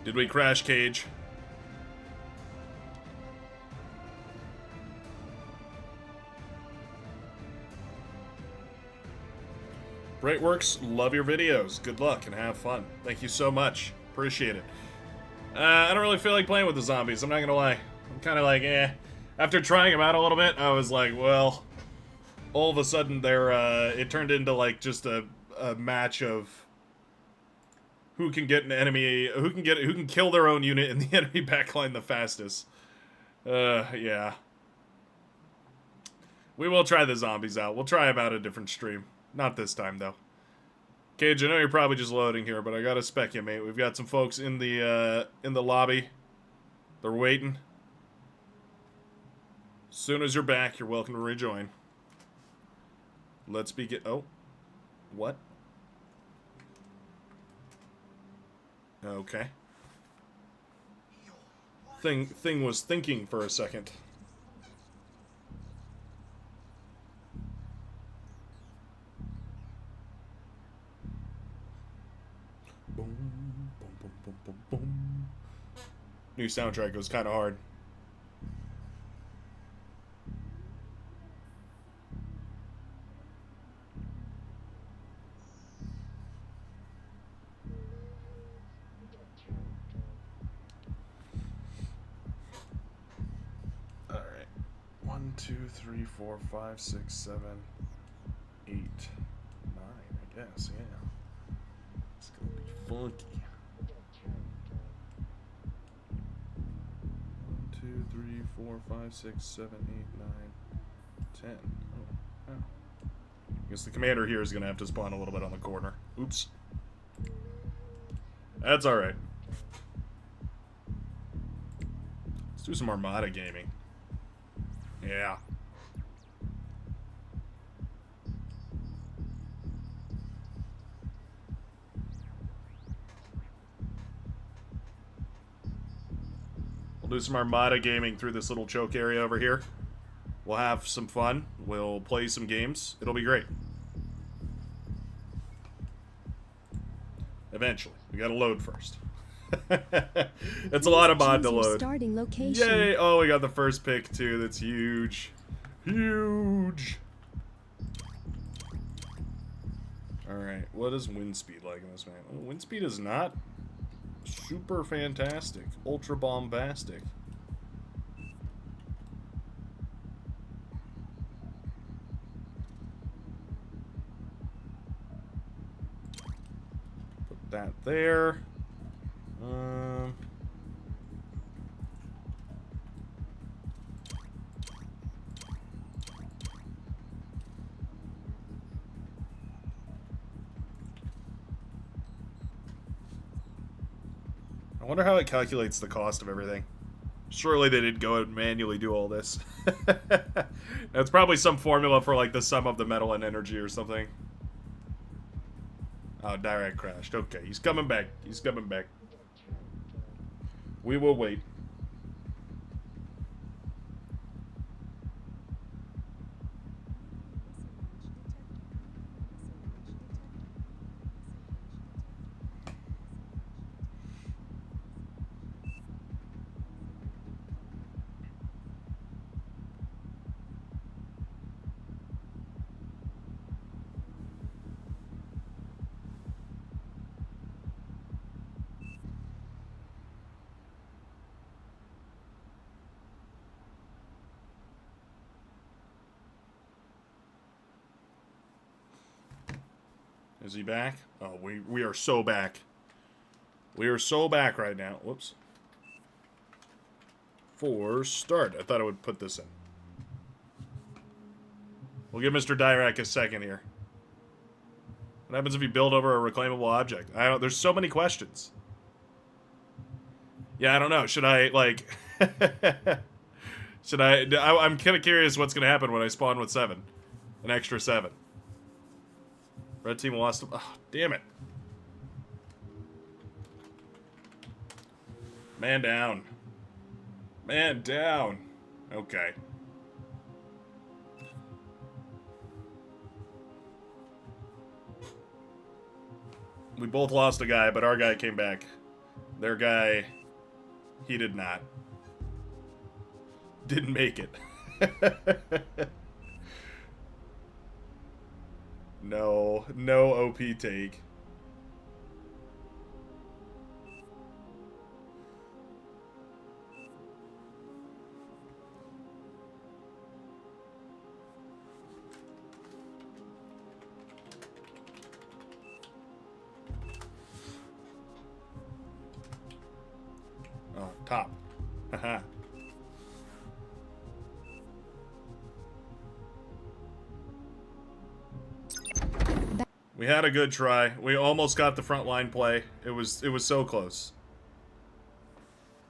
Did we crash, Cage? Brightworks, love your videos. Good luck and have fun. Thank you so much. Appreciate it. I don't really feel like playing with the zombies, I'm not gonna lie. I'm kind of like, eh. After trying them out a little bit, I was like, well... All of a sudden, it turned into, like, just a match of... Who can get an enemy... Who can kill their own unit in the enemy backline the fastest. Yeah. We will try the zombies out. We'll try them out a different stream. Not this time, though. Cage, I know you're probably just loading here, but I gotta spec you, mate. We've got some folks in the lobby. They're waiting. As soon as you're back, you're welcome to rejoin. Let's begin. Oh. What? Okay. Thing was thinking for a second. Boom, boom, boom, boom, boom, boom. New soundtrack goes kind of hard. All right. 1, 2, 3, 4, 5, 6, 7, 8, 9. I guess. Yeah. It's gonna be funky. 1, 2, 3, 4, 5, 6, 7, 8, 9, 10. Oh. I guess the commander here is gonna have to spawn a little bit on the corner. Oops. That's alright. Let's do some Armada gaming. Yeah. We'll do some Armada gaming through this little choke area over here. We'll have some fun. We'll play some games. It'll be great. Eventually. We gotta load first. It's a lot of mod to load. Starting location. Yay! Oh, we got the first pick, too. That's huge. Huge! Alright, what is wind speed like in this, man? Oh, wind speed is not super fantastic. Ultra bombastic. Put that there. I wonder how it calculates the cost of everything. Surely they didn't go and manually do all this. It's probably some formula for like the sum of the metal and energy or something. Oh, Dirac crashed. Okay, he's coming back. He's coming back. We will wait. Is he back? Oh, we are so back. We are so back right now. Whoops. for start. I thought I would put this in. We'll give Mr. Dirac a second here. What happens if you build over a reclaimable object? There's so many questions. Yeah, I don't know. Should I, like... I'm kind of curious what's going to happen when I spawn with 7. An extra 7. Red team lost... Oh, damn it. Man down. Man down. Okay. We both lost a guy, but our guy came back. Their guy, he did not. Didn't make it. No OP take. Oh, top. Haha. We had a good try. We almost got the front line play. It was so close.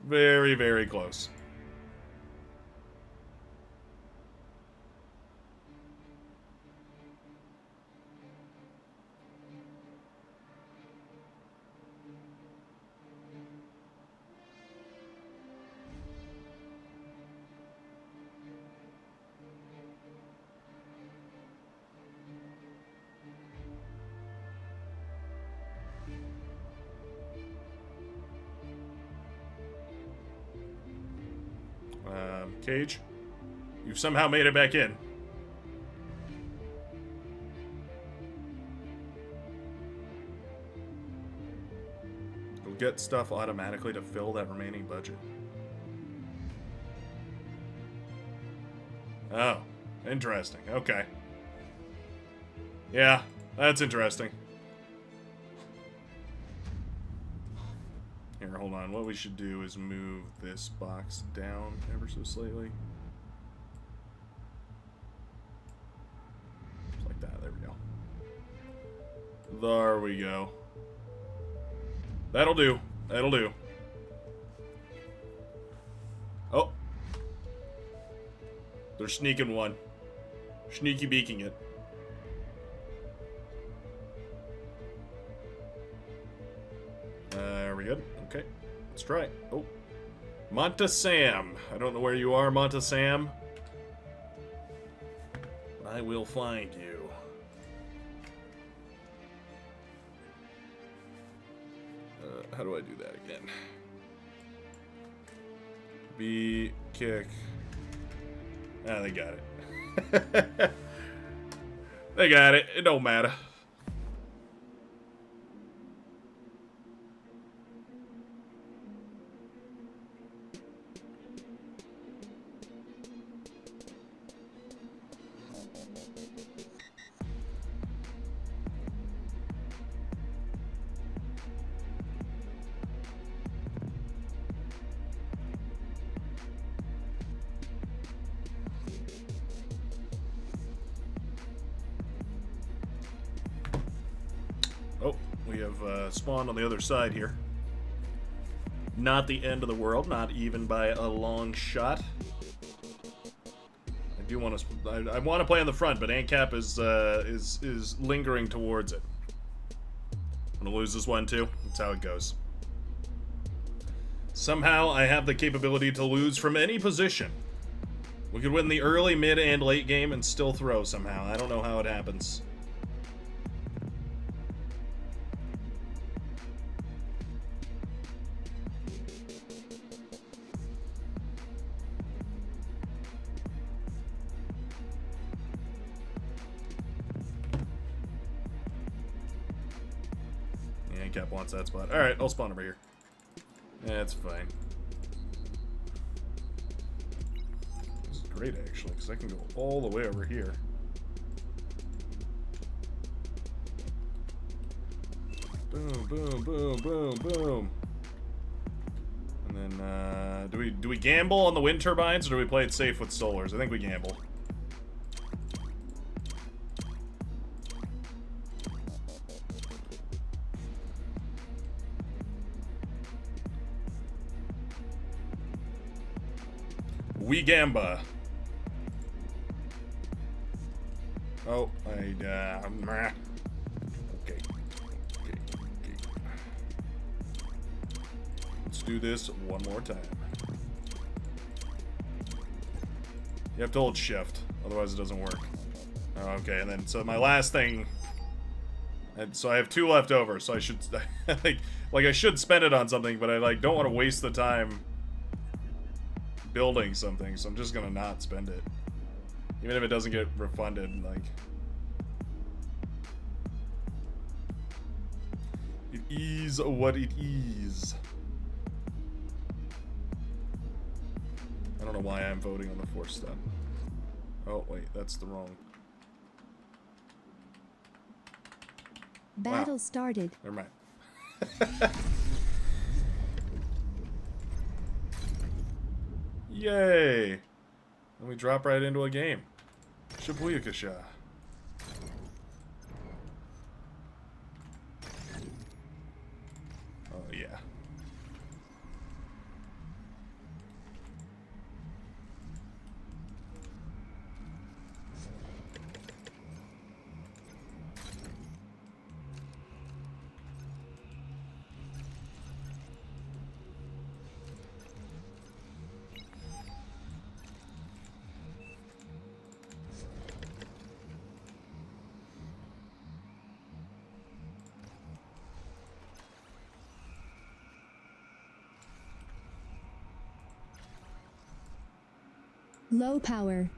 Very, very close. Cage, you've somehow made it back in. You'll get stuff automatically to fill that remaining budget. Oh, interesting. Okay. Yeah, that's interesting. Here, hold on. What we should do is move this box down ever so slightly. Just like that. There we go. There we go. That'll do. That'll do. Oh. They're sneaking one. Sneaky beaking it. Are we good? Okay. Let's try it. Oh. Monta Sam. I don't know where you are, Monta Sam. I will find you. How do I do that again? B, kick. Ah, they got it. They got it. It don't matter. Oh, we have spawned on the other side here. Not the end of the world, not even by a long shot. I do want to. I want to play on the front, but ANCAP is lingering towards it. I'm gonna lose this one too. That's how it goes. Somehow, I have the capability to lose from any position. We could win the early, mid, and late game and still throw somehow. I don't know how it happens. Cap wants that spot. Alright, I'll spawn over here. That's fine. This is great, actually, because I can go all the way over here. Boom, boom, boom, boom, boom. And And do we gamble on the wind turbines, or do we play it safe with solars? I think we gamble. We gamba. Oh, meh. Okay. Let's do this one more time. You have to hold shift, otherwise it doesn't work. Okay, and then, so my last thing... And so I have 2 left over, so I should... like I should spend it on something, but I, don't want to waste the time building something, so I'm just gonna not spend it. Even if it doesn't get refunded, like... It is what it is. I don't know why I'm voting on the 4th step. Oh, wait, that's the wrong... Battle started. Never mind. Yay! Then we drop right into a game. Shibuyakasha. Oh, yeah. Low power.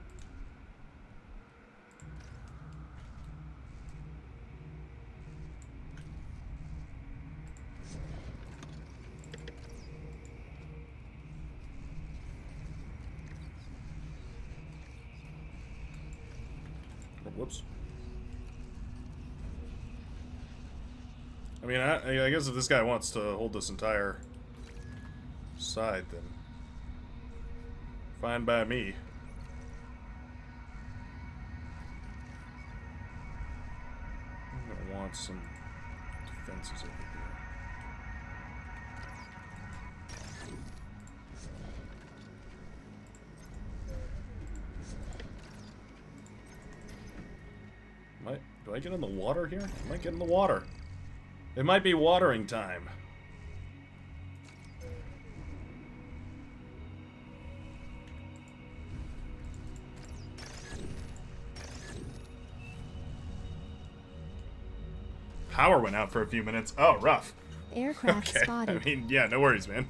Oh, whoops. I mean, I guess if this guy wants to hold this entire side, then fine by me. I'm gonna want some defenses over here. Do I get in the water here? I might get in the water. It might be watering time. Power went out for a few minutes. Oh, rough. Aircraft Okay. spotted. I mean, yeah, no worries, man.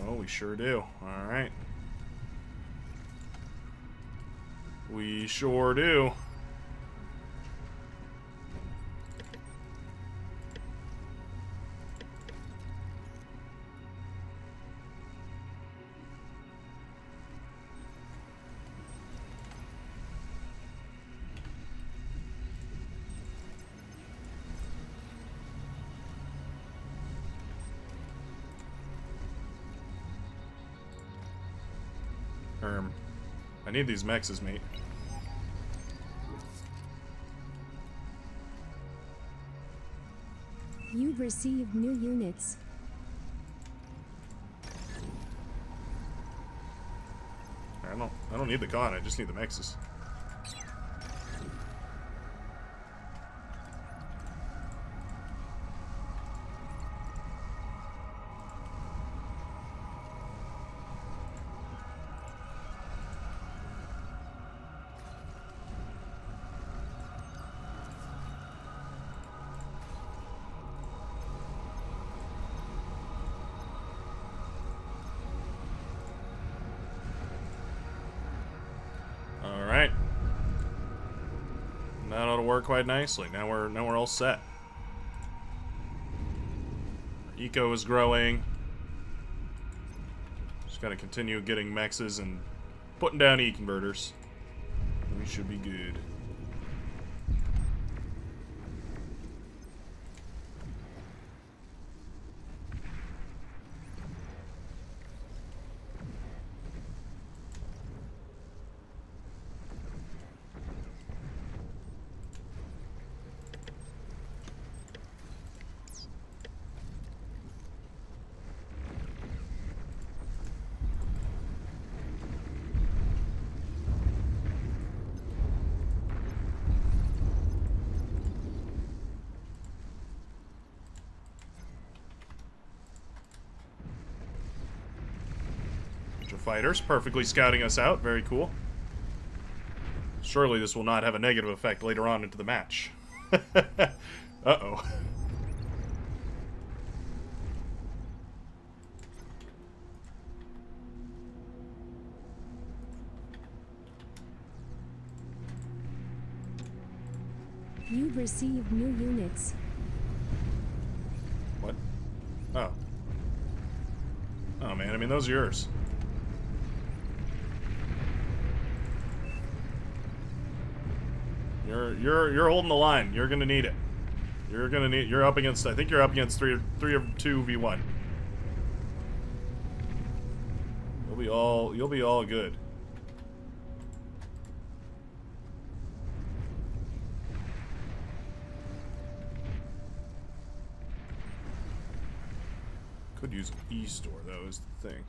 Oh, we sure do. All right. We sure do. I need these mexes, mate. You've received new units. I don't need the con, I just need the mexes. Alright. That ought to work quite nicely. Now we're all set. Our eco is growing. Just gotta continue getting mexes and putting down E-converters. We should be good. Fighters perfectly scouting us out. Very cool. Surely this will not have a negative effect later on into the match. Uh-oh. You've received new units. What? Oh. Oh man, I mean those are yours. You're holding the line. You're gonna need it. You're up against. I think you're up against three of 2v1. You'll be all good. Could use an e-store though, is the thing.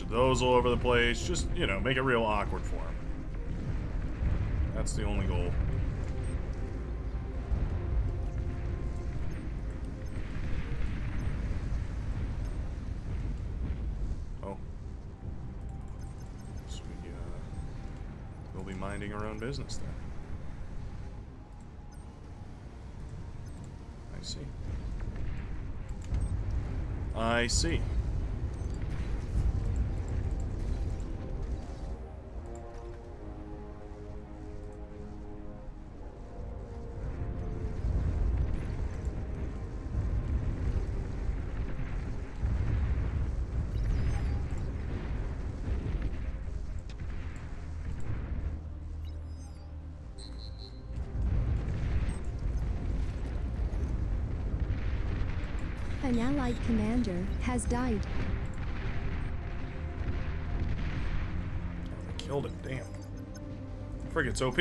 Those all over the place. Just, you know, make it real awkward for him. That's the only goal. Oh. So we'll be minding our own business then. I see. I see. An allied commander has died. Oh, they killed it. Damn. Frigate's OP.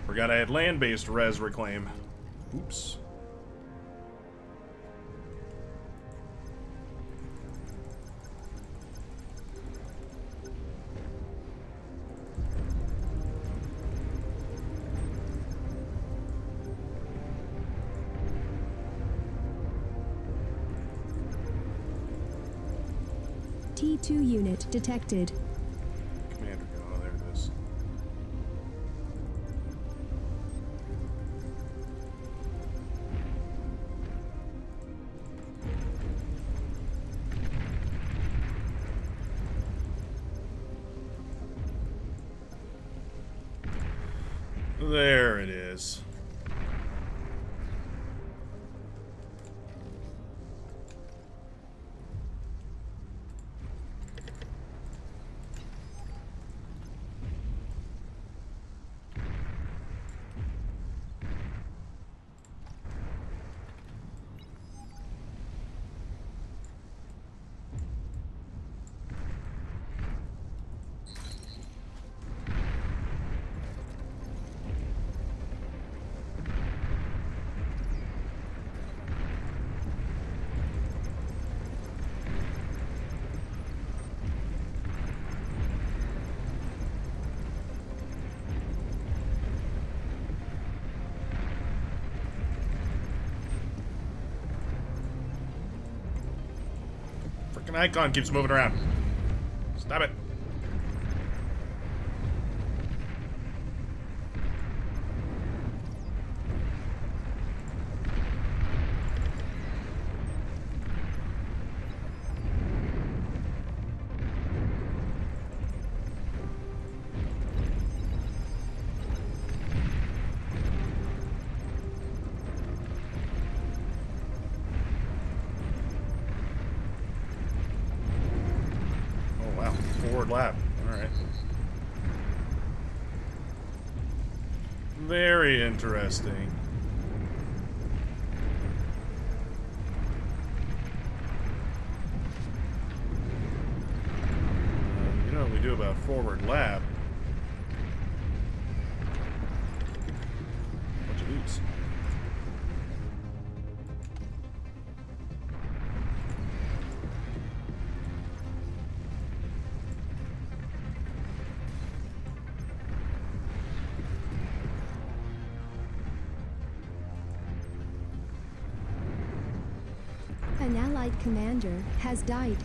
Forgot I had land-based res reclaim. Oops. T2 unit detected. Commander, oh, there it is. There it is. Fucking icon keeps moving around. Stop it. Forward lab. Alright. Very interesting. You know what we do about forward lab? Bunch of these. An allied commander has died.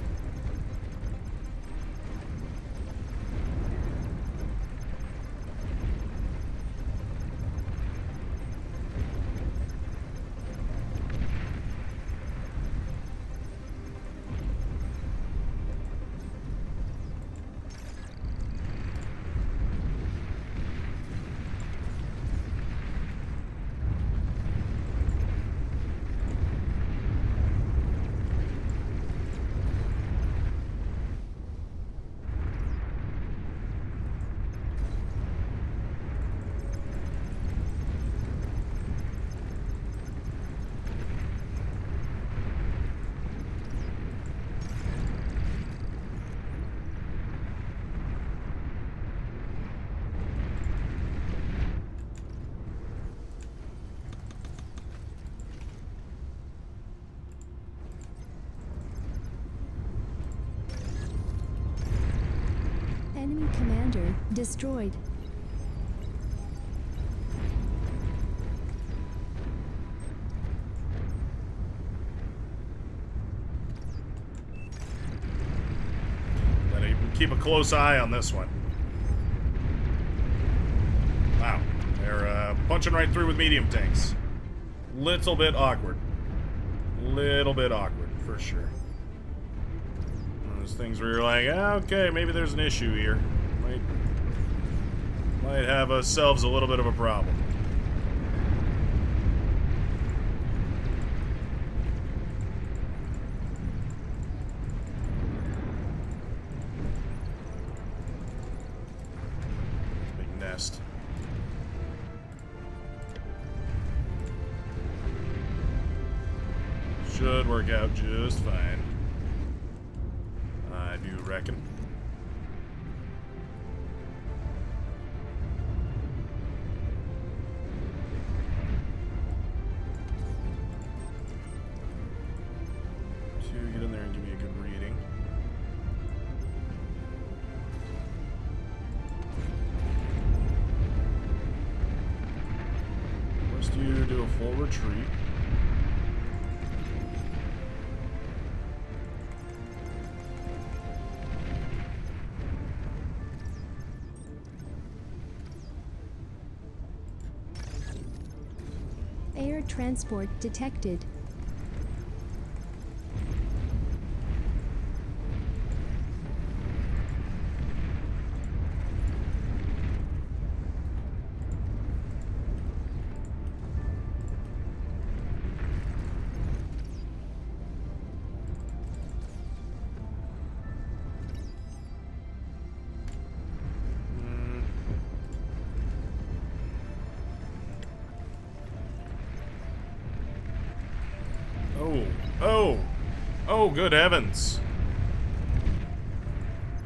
Enemy commander destroyed. Gotta keep a close eye on this one. Wow. They're punching right through with medium tanks. Little bit awkward. Little bit awkward, for sure. Those things where you're like, okay, maybe there's an issue here. Might have ourselves a little bit of a problem. Big nest. Should work out just fine. I do reckon. To get in there and give me a good reading. First you do a full retreat. Air transport detected. Oh, good heavens.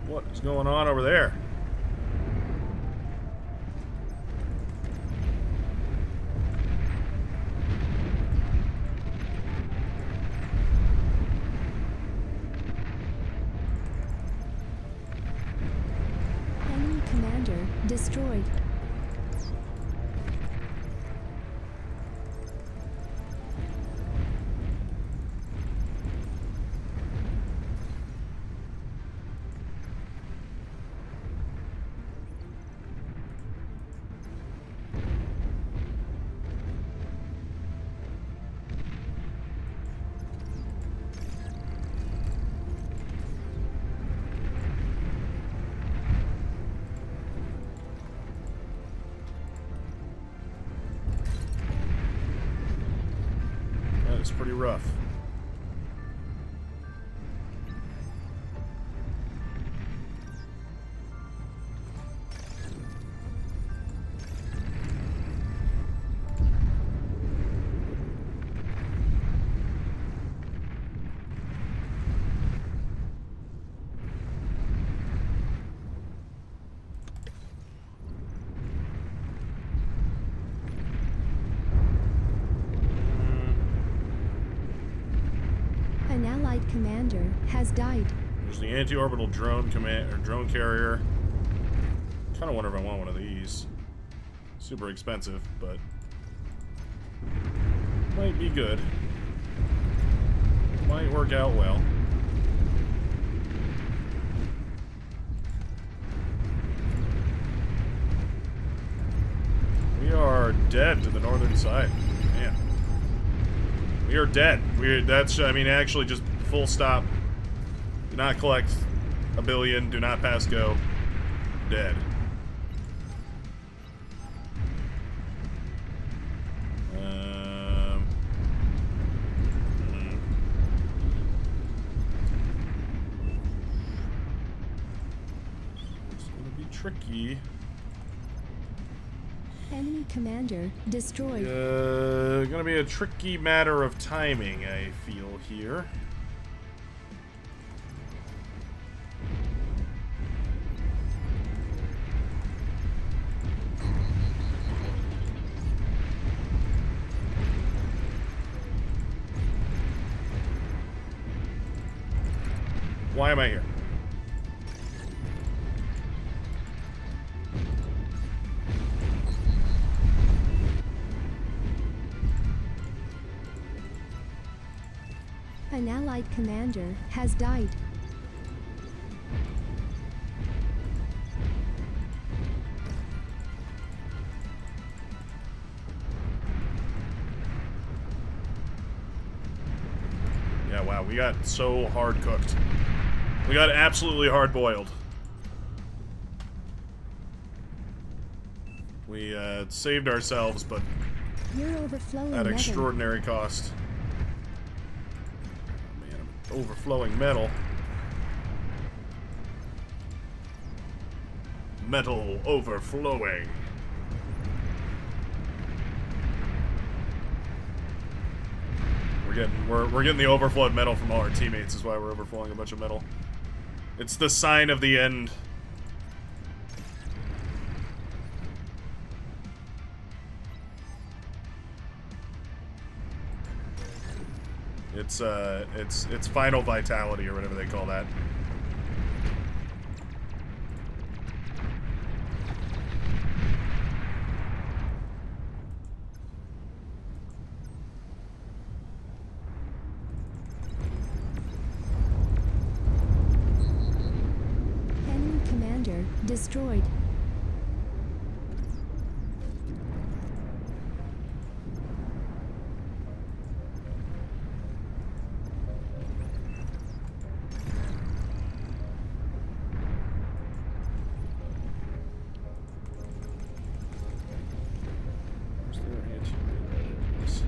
What is going on over there? Enemy commander destroyed. pretty rough. An allied commander has died. There's the anti-orbital drone drone carrier. Kind of wonder if I want one of these. Super expensive, but might be good. Might work out well. We are dead to the northern side. Man. We are dead. I mean, actually just full stop. Do not collect a billion. Do not pass go. Dead. It's gonna be tricky. Enemy commander destroyed. Gonna be a tricky matter of timing, I feel here. Why am I here? An allied commander has died. Yeah, wow, we got so hard cooked. We got absolutely hard boiled. We saved ourselves, but You're overflowing. at metal. extraordinary cost. Oh, man, I'm overflowing metal. Metal overflowing. We're getting the overflowed metal from all our teammates is why we're overflowing a bunch of metal. It's the sign of the end. It's final vitality or whatever they call that. Enemy commander destroyed. Where's their anti-rays?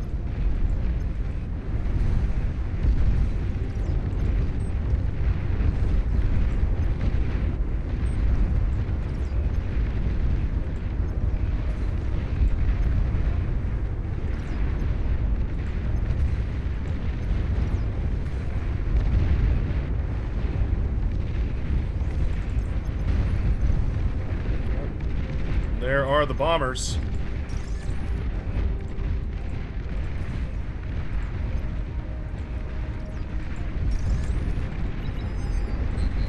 There are the bombers.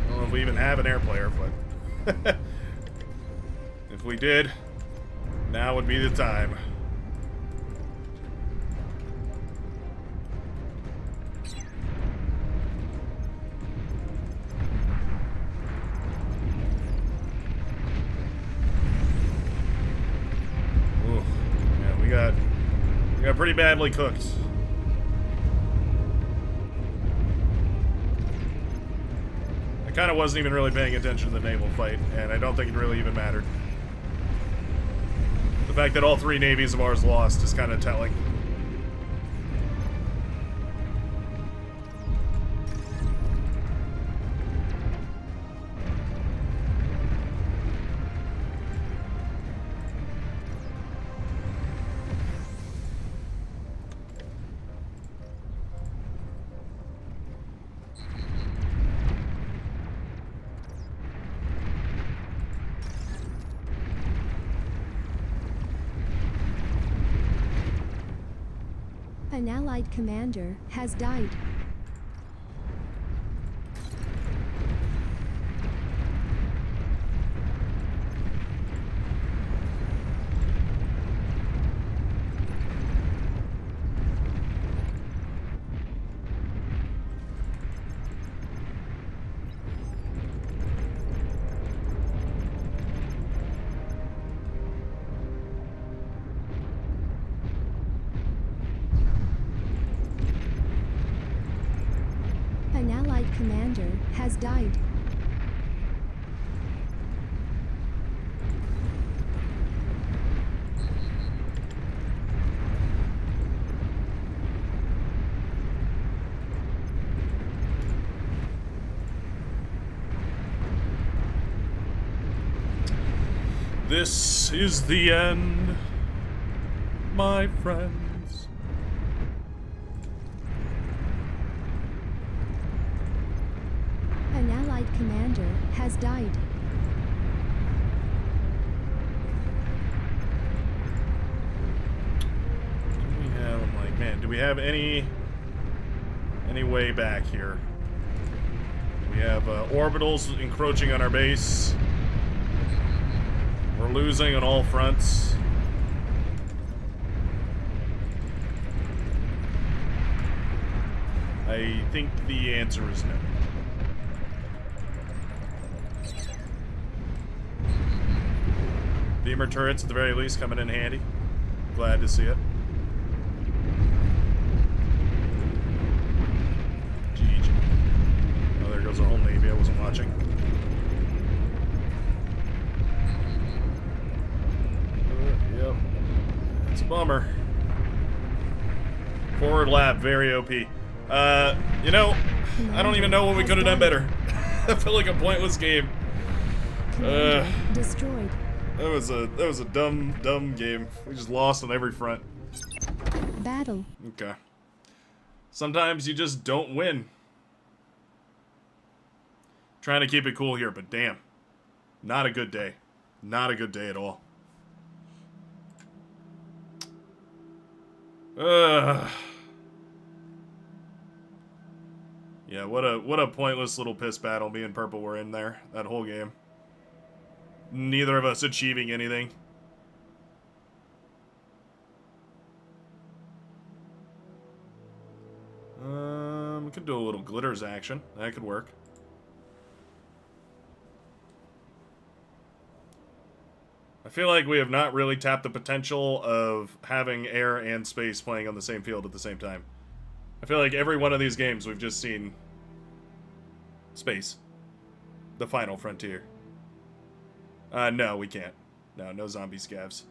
I don't know if we even have an air player, but if we did, now would be the time. Ooh, yeah, we got pretty badly cooked. I kind of wasn't even really paying attention to the naval fight, and I don't think it really even mattered. The fact that all three navies of ours lost is kind of telling. Allied commander has died. An Allied commander has died. This is the end, my friends. An Allied commander has died. I'm like, man, do we have any way back here? We have orbitals encroaching on our base. We're losing on all fronts. I think the answer is no. Beamer turrets at the very least coming in handy. Glad to see it. GG. Oh, there goes the whole Navy. I wasn't watching. Yep. It's a bummer. Forward lap, very OP. You know, I don't even know what we could have done better. I feel like a pointless game. Commander destroyed. That was a dumb game. We just lost on every front. Battle. Okay. Sometimes you just don't win. Trying to keep it cool here, but damn. Not a good day. Not a good day at all. Yeah, what a pointless little piss battle me and Purple were in there, that whole game. Neither of us achieving anything. We could do a little glitters action. That could work. I feel like we have not really tapped the potential of having air and space playing on the same field at the same time. I feel like every one of these games we've just seen space. The final frontier. No, we can't. No zombie scavs.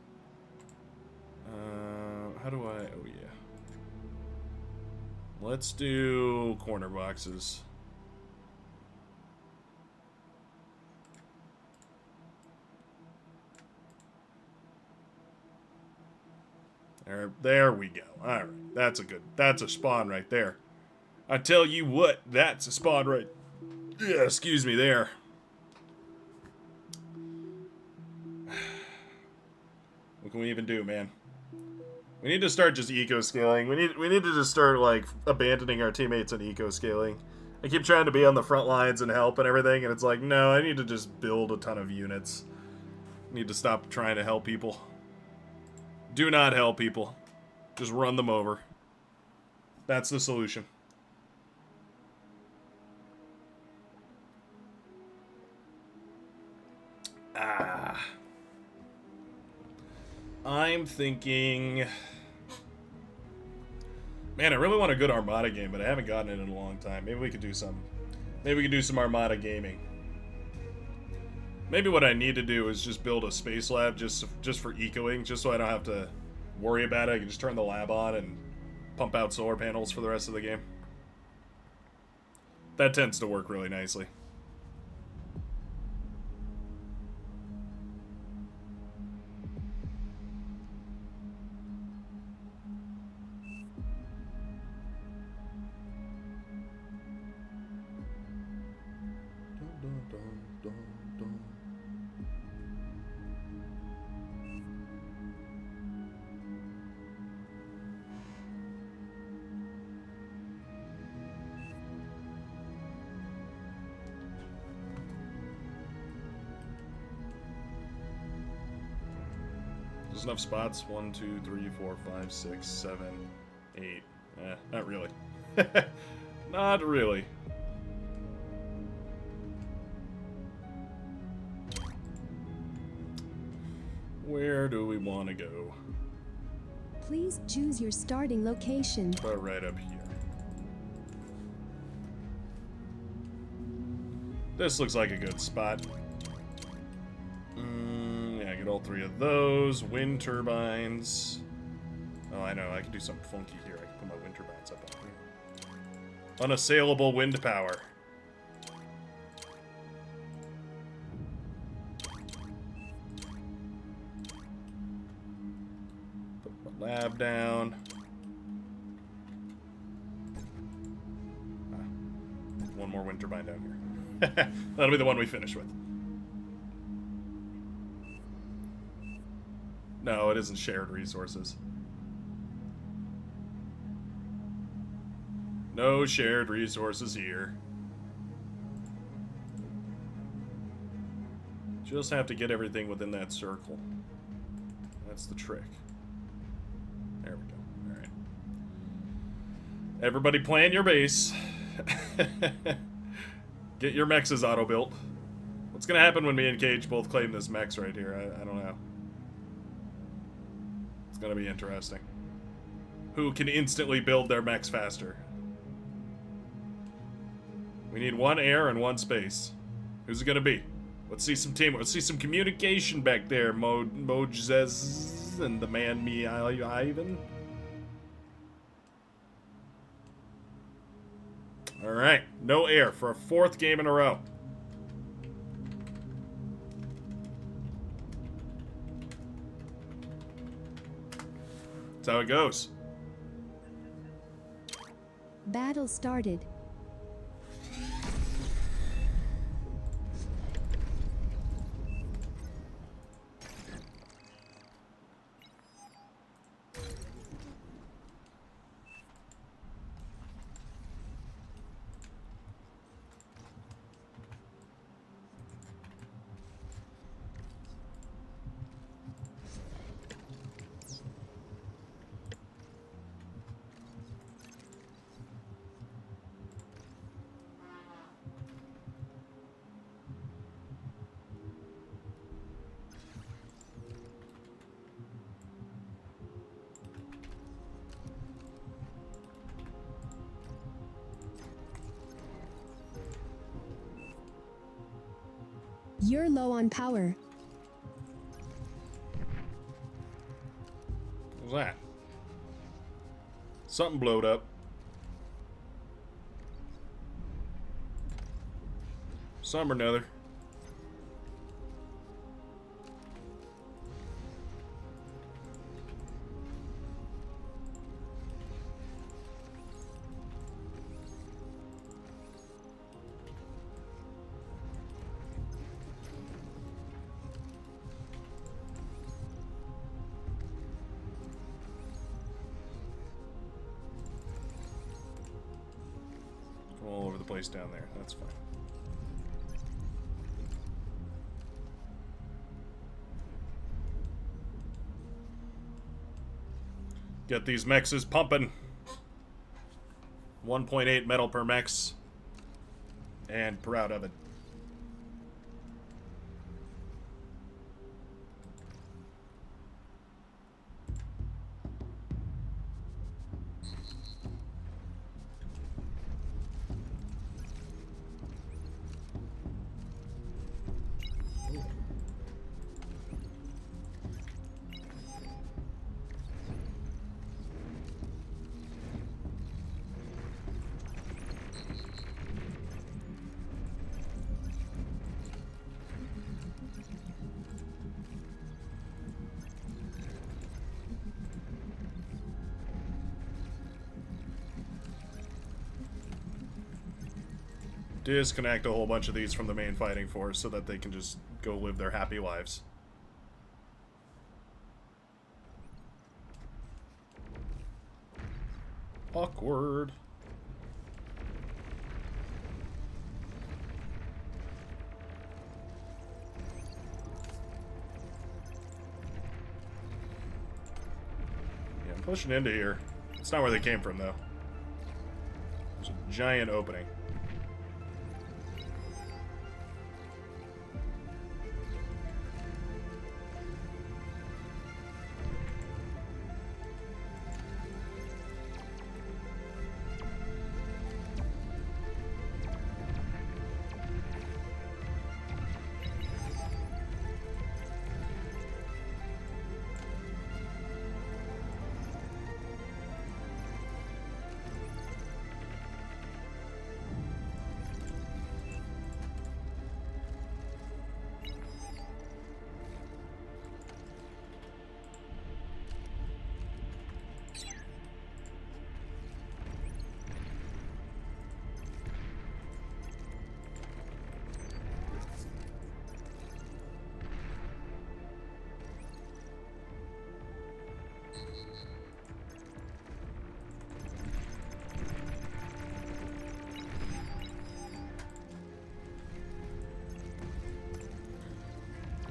How do I... Oh, yeah. Let's do corner boxes. There we go. Alright, that's a spawn right there. I tell you what, that's a spawn right... Yeah, excuse me there. What can we even do, man? We need to start just eco-scaling. We need to just start, like, abandoning our teammates and eco-scaling. I keep trying to be on the front lines and help and everything, and it's like, no, I need to just build a ton of units. I need to stop trying to help people. Do not help people. Just run them over. That's the solution. I'm thinking... Man, I really want a good Armada game, but I haven't gotten it in a long time. Maybe we could do some... Maybe we could do some Armada gaming. Maybe what I need to do is just build a space lab just for ecoing, just so I don't have to worry about it. I can just turn the lab on and pump out solar panels for the rest of the game. That tends to work really nicely. There's enough spots. 1, 2, 3, 4, 5, 6, 7, 8. Not really. Not really. Where do we want to go? Please choose your starting location. About right up here. This looks like a good spot. Yeah, get all 3 of those. Wind turbines. Oh, I know. I can do something funky here. I can put my wind turbines up on here. Unassailable wind power. Put my lab down. One more wind turbine down here. That'll be the one we finish with. No, it isn't shared resources. No shared resources here. Just have to get everything within that circle. That's the trick. There we go. Alright. Everybody plan your base. Get your mexes auto-built. What's gonna happen when me and Cage both claim this mex right here? I don't know. It's gonna be interesting. Who can instantly build their mechs faster? We need 1 air and 1 space. Who's it gonna be? Let's see some teamwork. Let's see some communication back there, Mojez and the man me Ivan. Alright, no air for a 4th game in a row. That's how it goes. Battle started. You're low on power. What was that? Something blowed up. Some or another. All over the place down there. That's fine. Get these mexes pumping. 1.8 metal per mex. And proud of it. Disconnect a whole bunch of these from the main fighting force so that they can just go live their happy lives. Awkward. pushing into here. It's not where they came from, though. There's a giant opening.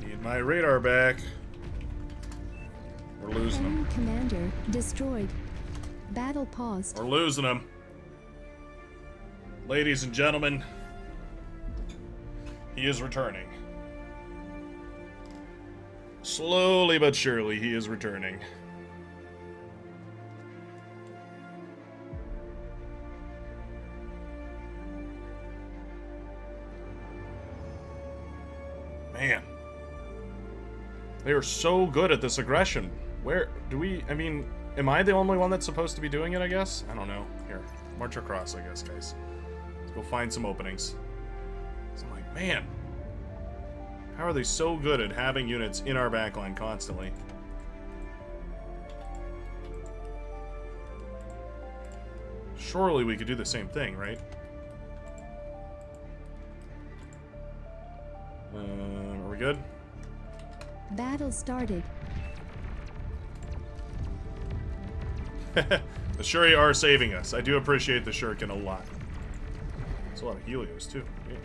Need my radar back. We're losing Enemy them. commander destroyed. Battle paused. We're losing them. Ladies and gentlemen, he is returning. Slowly but surely, he is returning. Man. They are so good at this aggression. Where do we... I mean, am I the only one that's supposed to be doing it, I guess? I don't know. Here, march across, I guess, guys. Let's go find some openings. So I'm like, man. How are they so good at having units in our backline constantly? Surely we could do the same thing, right? Are we good? Battle started. The Shuri are saving us. I do appreciate the Shuriken a lot. There's a lot of Helios, too. Yeah.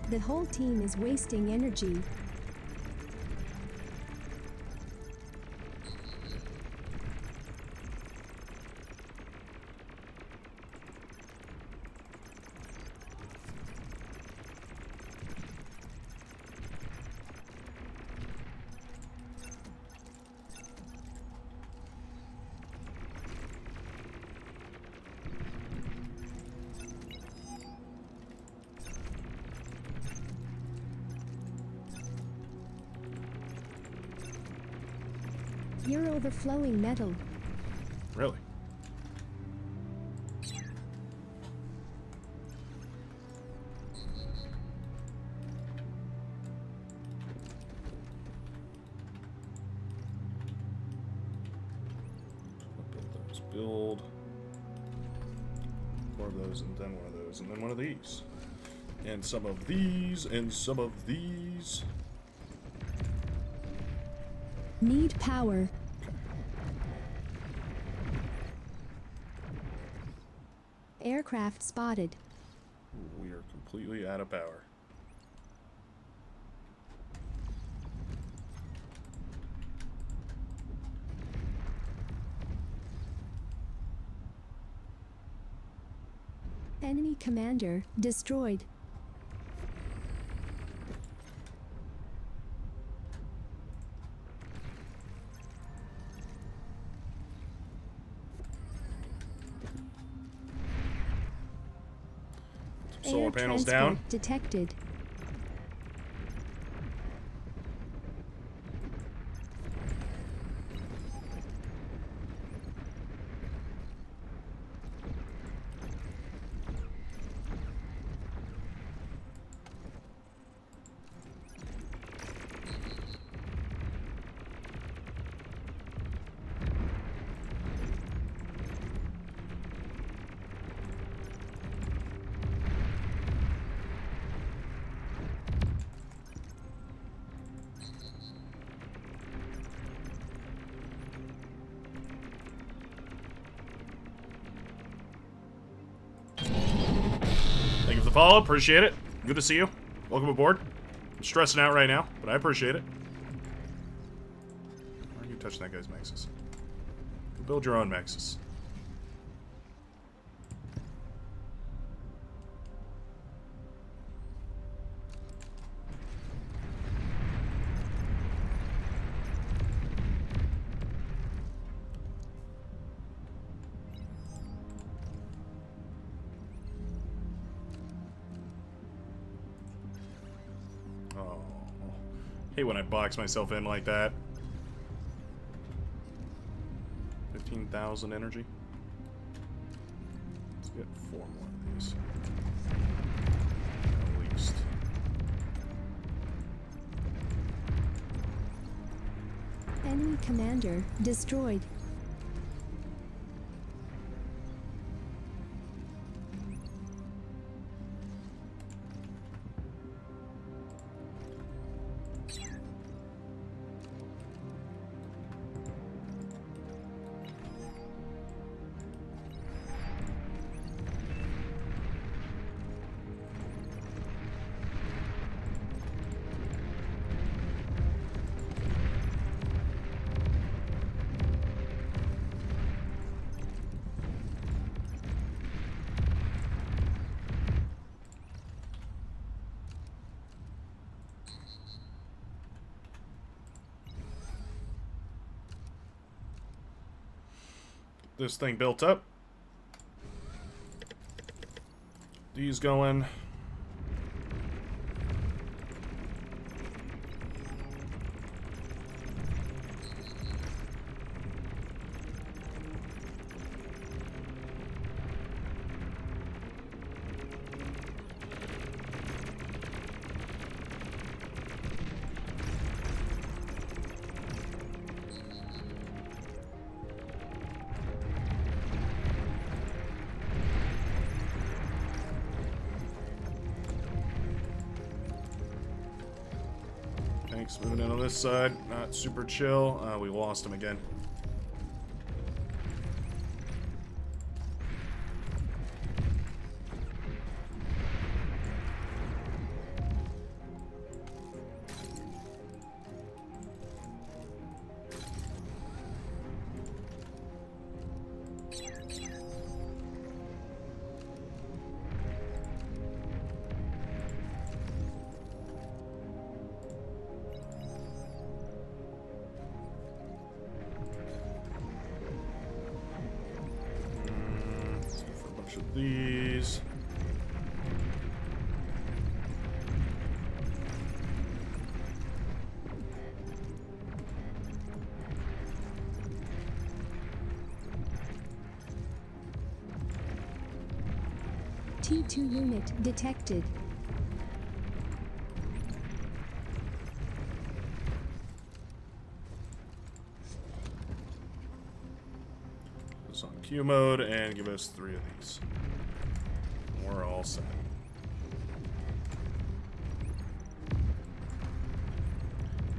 The whole team is wasting energy. You're overflowing metal. Really? Build more of those, and then one of those, and then one of these, and some of these, and some of these. Need power. Aircraft spotted. We are completely out of power. Enemy commander destroyed. Solar Air panels transport down. detected. Thank you for the follow. Appreciate it. Good to see you. Welcome aboard. I'm stressing out right now, but I appreciate it. you touching that guy's Maxis? Go build your own Maxis. Oh, hate when I box myself in like that. 15,000 energy. Let's get 4 more of these. At least. Enemy commander destroyed. This thing built up. These going. Tanks moving in on this side. Not super chill. We lost him again. Of these. T2 unit detected. This on Q mode and give us 3 of these. We're all set.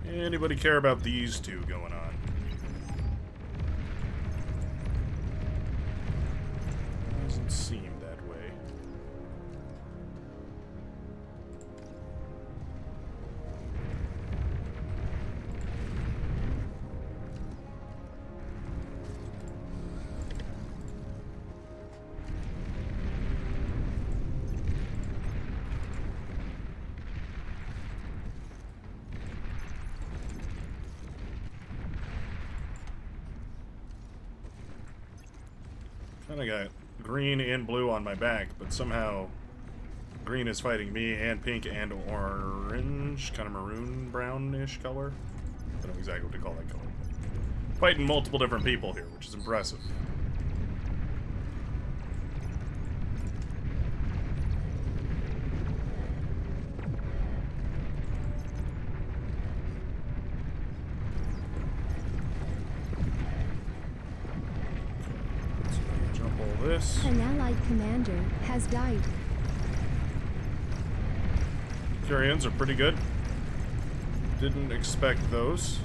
Anybody care about these two going on? Doesn't seem that way. Kinda got green and blue on my back, but somehow green is fighting me, and pink and orange, kind of maroon brownish color. I don't know exactly what to call that color. Fighting multiple different people here, which is impressive. This. An allied commander has died. Curians are pretty good. Didn't expect those.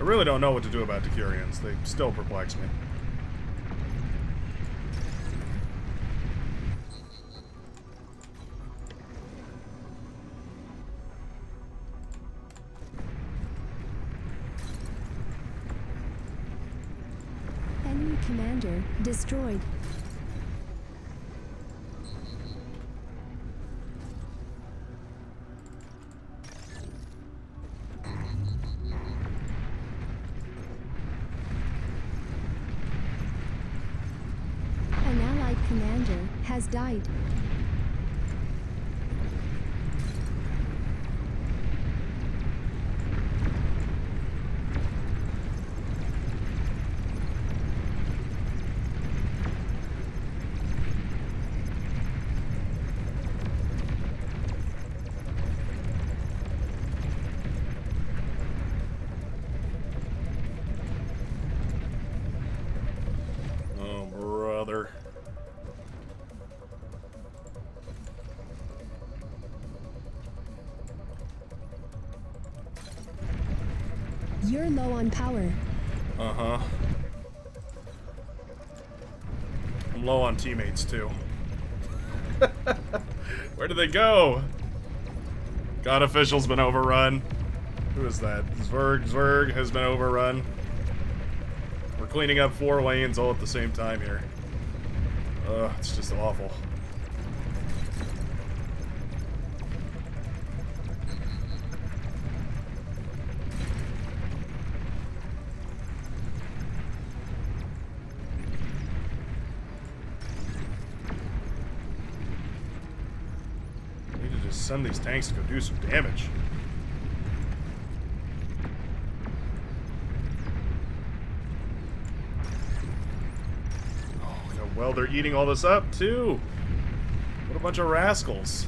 really don't know what to do about Decurions. They still perplex me. Enemy commander destroyed. An allied commander has died. Oh, brother. You're low on power. Uh-huh. I'm low on teammates, too. Where did they go? God official's been overrun. Who is that? Zwerg has been overrun. We're cleaning up 4 lanes all at the same time here. Ugh, it's just awful. I need to just send these tanks to go do some damage. Well, they're eating all this up, too. What a bunch of rascals.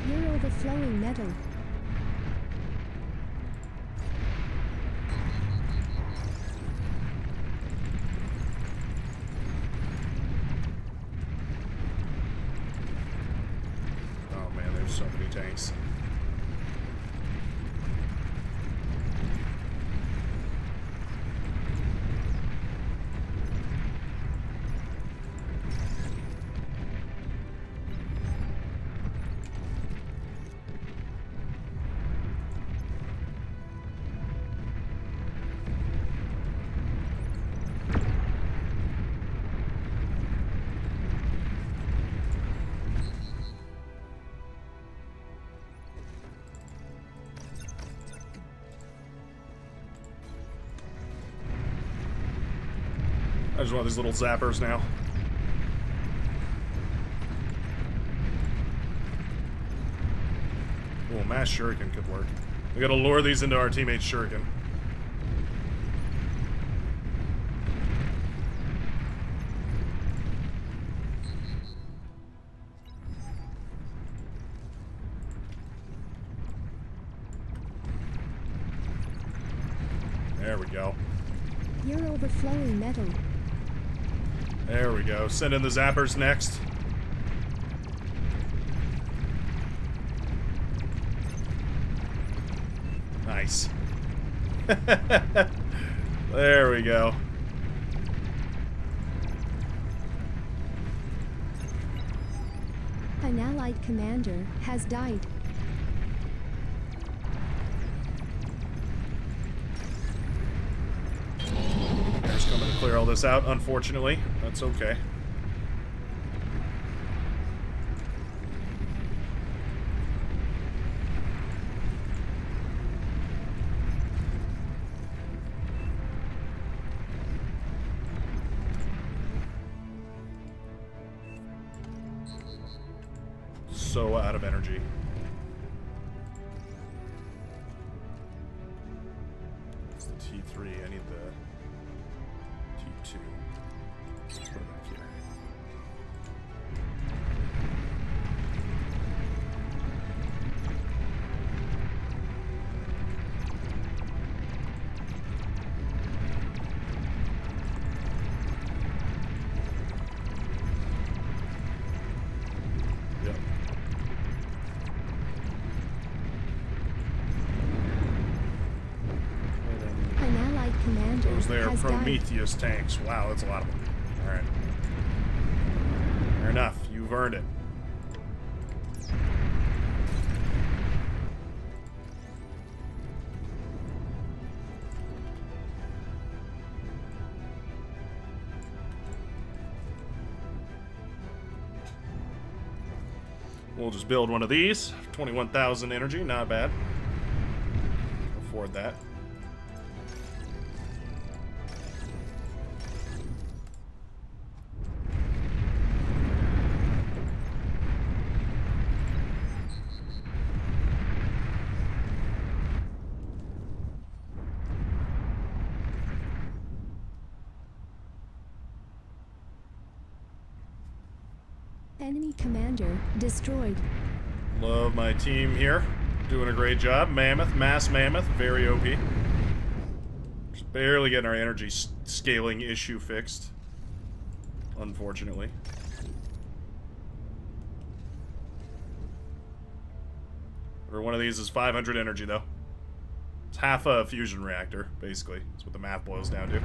You're overflowing metal. Oh man, there's so many tanks. I just want these little zappers now. Oh, mass shuriken could work. We gotta lure these into our teammate's shuriken. There we go. You're overflowing metal. There we go. Send in the zappers next. Nice. There we go. An allied commander has died. Just coming to clear all this out, unfortunately. That's okay. So out of energy. T3. I need the T2. Let's put it back here. Yep. An allied commander Those there has died. Prometheus tanks. Wow, that's a lot of them. Alright. Fair enough. You've earned it. We'll just build one of these. 21,000 energy, not bad. Afford that. Enemy commander destroyed. Love my team here. Doing a great job. Mammoth, Mass Mammoth, very OP. Just barely getting our energy scaling issue fixed. Unfortunately. Or one of these is 500 energy, though. It's half a fusion reactor, basically. That's what the math boils down to.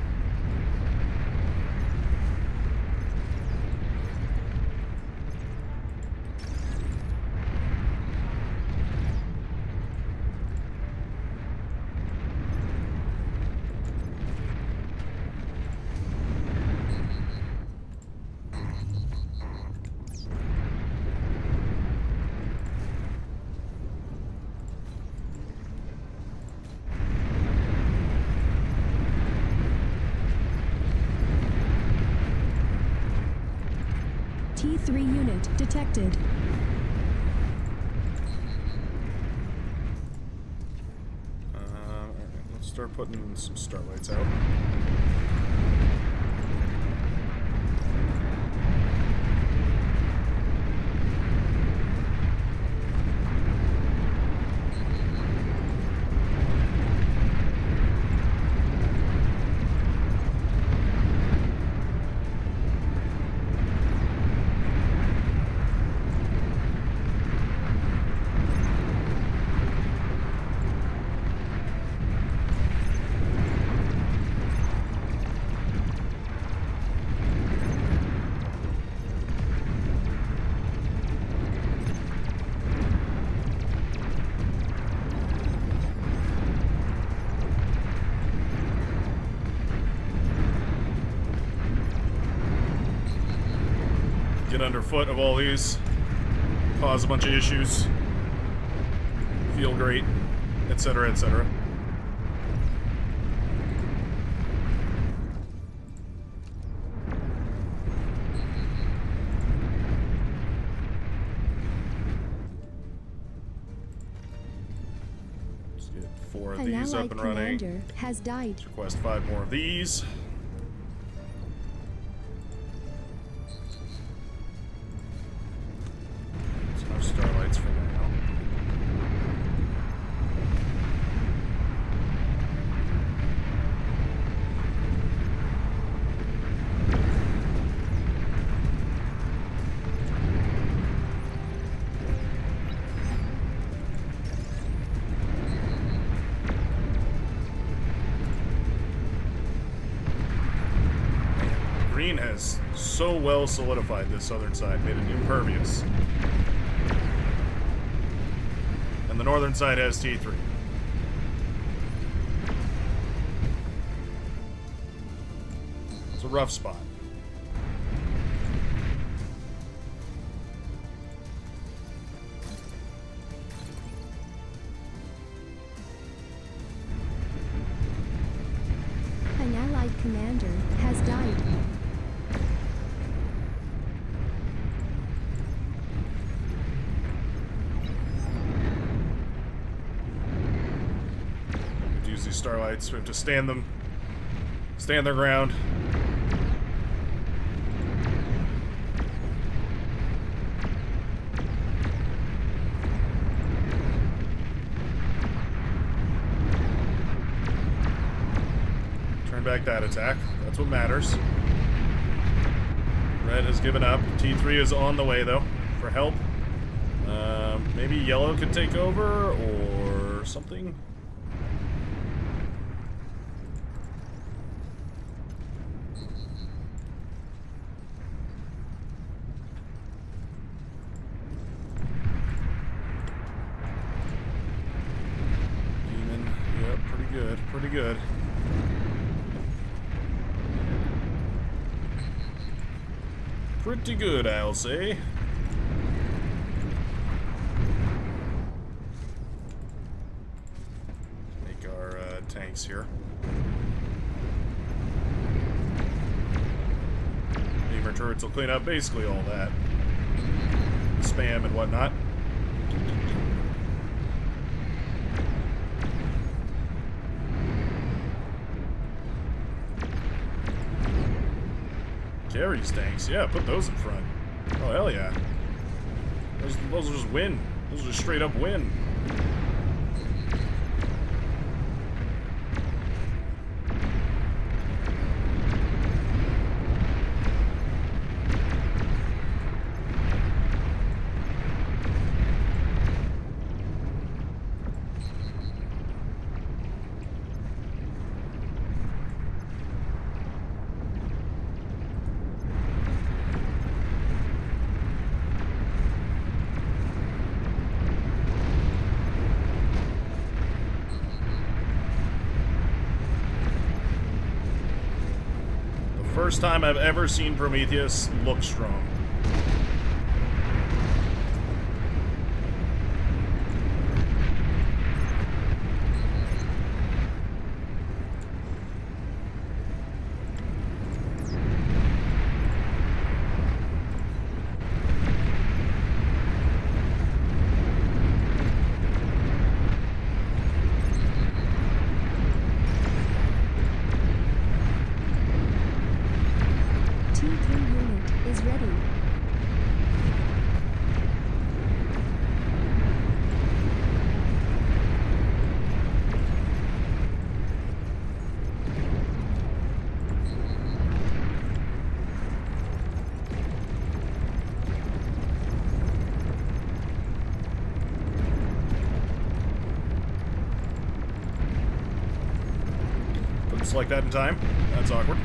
T3 unit detected. Alright, let's start putting some starlights out. Get underfoot of all these, cause a bunch of issues, feel great, etc., etc. Let's get 4 of An these allied up and running. commander has died. Let's request 5 more of these. Starlights for now. Green has so well solidified this southern side, made it impervious. The northern side has T3. It's a rough spot. An allied commander has died. use these starlights. We have to stand their ground. Turn back that attack. That's what matters. Red has given up. T3 is on the way, though, for help. Maybe yellow could take over, or something. Demon, yep, pretty good, pretty good. Pretty good, I'll say. Make our tanks here. Beamer turrets will clean up basically all that spam and whatnot. Carries tanks, yeah, put those in front. Oh, hell yeah. Those will just win. Those will just straight up win. First time I've ever seen Prometheus look strong. Like that in time. That's awkward.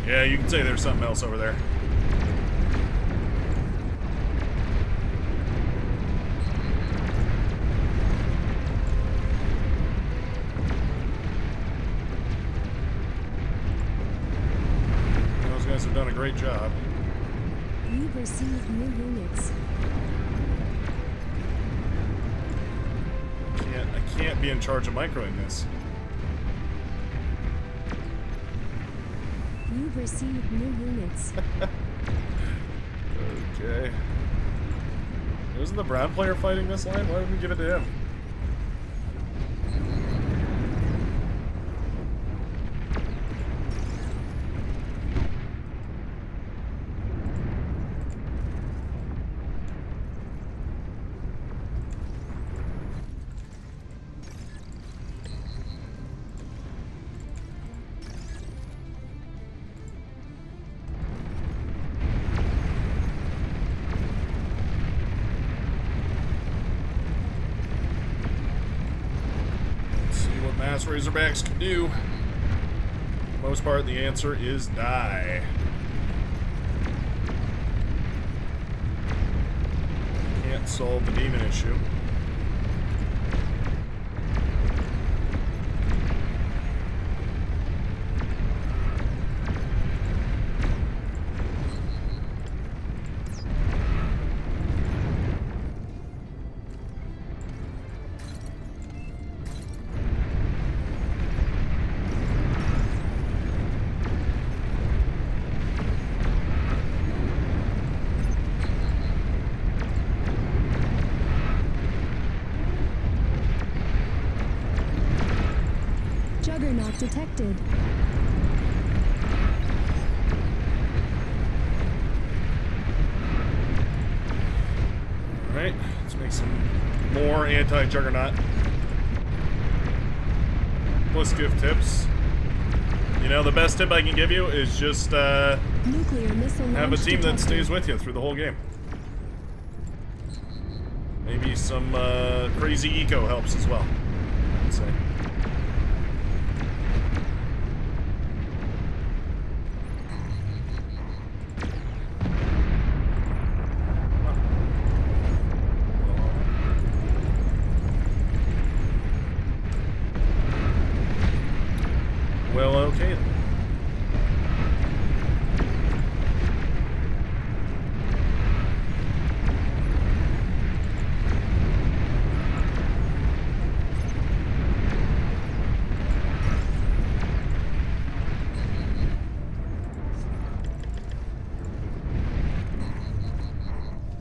Yeah, you can say there's something else over there. Those guys have done a great job. You've received new units. I can't be in charge of microing this. You've received new units. Okay. Isn't the brown player fighting this line? Why didn't we give it to him? Mass Razorbacks can do. For the most part, the answer is die. Can't solve the demon issue. Leader not detected. Alright, let's make some more anti-Juggernaut. Let's give tips. You know, the best tip I can give you is just Nuclear missile have a launch team that detected. stays with you through the whole game. Maybe some crazy eco helps as well, I would say. Well, okay then.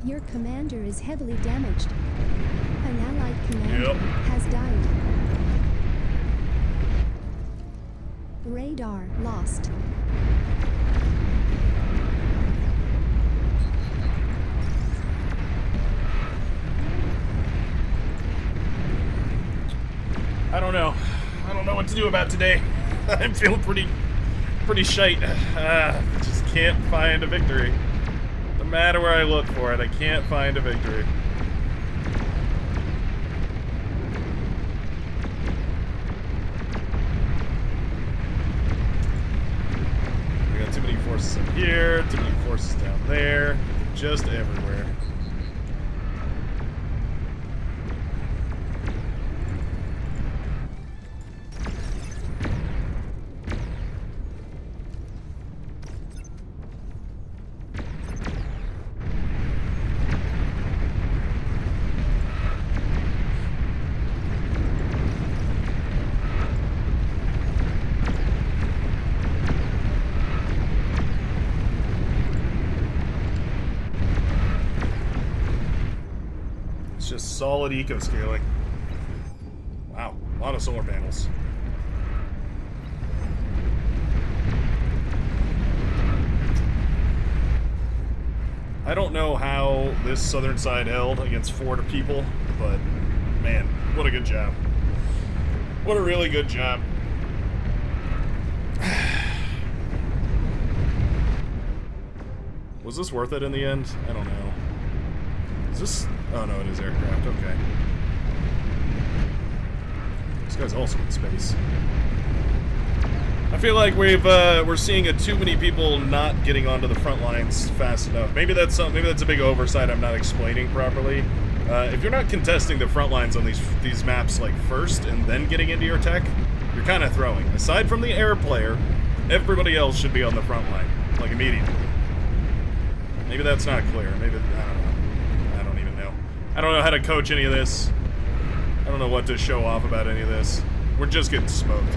Your commander is heavily damaged. An allied commander Yep. has died. Radar lost. I don't know. I don't know what to do about today. I'm feeling pretty shite. Just can't find a victory. No matter where I look for it, I can't find a victory. We got too many forces up here, too many forces down there, just everywhere. It's just solid eco scaling. Wow, a lot of solar panels. I don't know how this southern side held against 4 people, but man, what a good job. What a really good job. Was this worth it in the end? I don't know. Is this... Oh no, it is aircraft, okay. This guy's also in space. I feel like we're seeing too many people not getting onto the front lines fast enough. Maybe that's a big oversight I'm not explaining properly. If you're not contesting the front lines on these maps like first and then getting into your tech, you're kind of throwing. Aside from the air player, everybody else should be on the front line, like immediately. Maybe that's not clear. Maybe I don't know. I don't even know. I don't know how to coach any of this. I don't know what to show off about any of this. We're just getting smoked.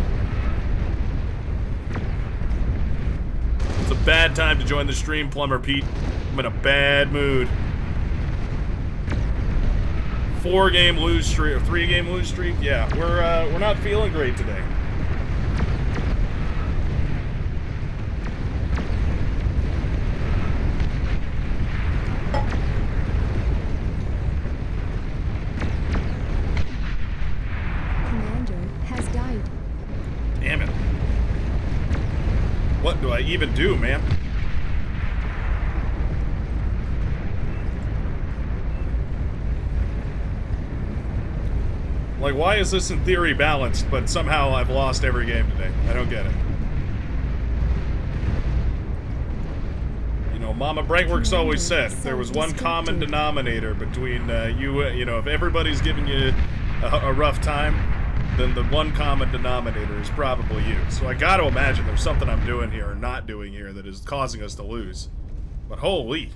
It's a bad time to join the stream, Plumber Pete. I'm in a bad mood. 4-game lose streak, or 3-game lose streak. Yeah, we're not feeling great today. Commander has died. Damn it. What do I even do, man? Like, why is this in theory balanced, but somehow I've lost every game today? I don't get it. You know, Mama Brightworks always said, if there was one common denominator between you know, if everybody's giving you a rough time, then the one common denominator is probably you. So I gotta imagine there's something I'm doing here or not doing here that is causing us to lose. But holy.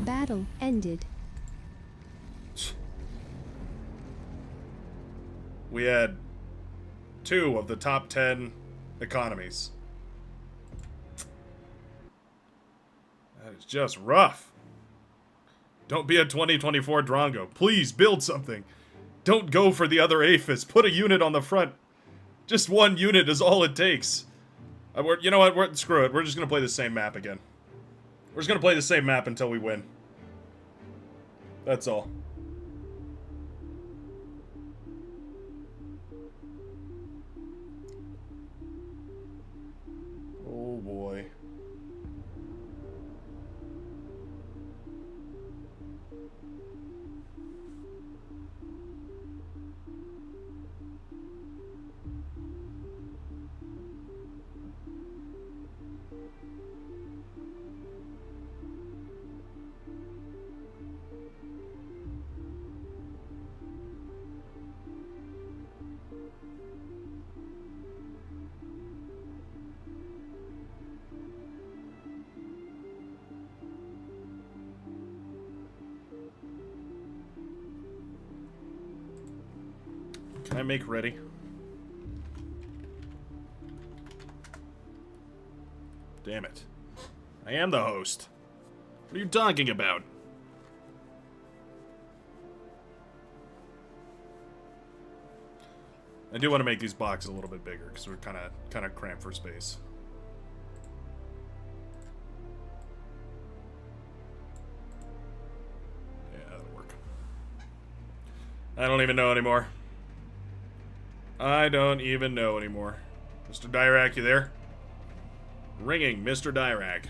Battle ended. We had 2 of the top 10 economies. That is just rough. Don't be a 2024 Drongo. Please build something. Don't go for the other APHIS. Put a unit on the front. Just one unit is all it takes. You know what? Screw it. We're just gonna play the same map again. We're just gonna play the same map until we win. That's all. Oh boy. Can I make ready? Damn it. I am the host. What are you talking about? I do want to make these boxes a little bit bigger because we're kind of cramped for space. Yeah, that'll work. I don't even know anymore. I don't even know anymore. Mr. Dirac, you there? Ringing, Mr. Dirac.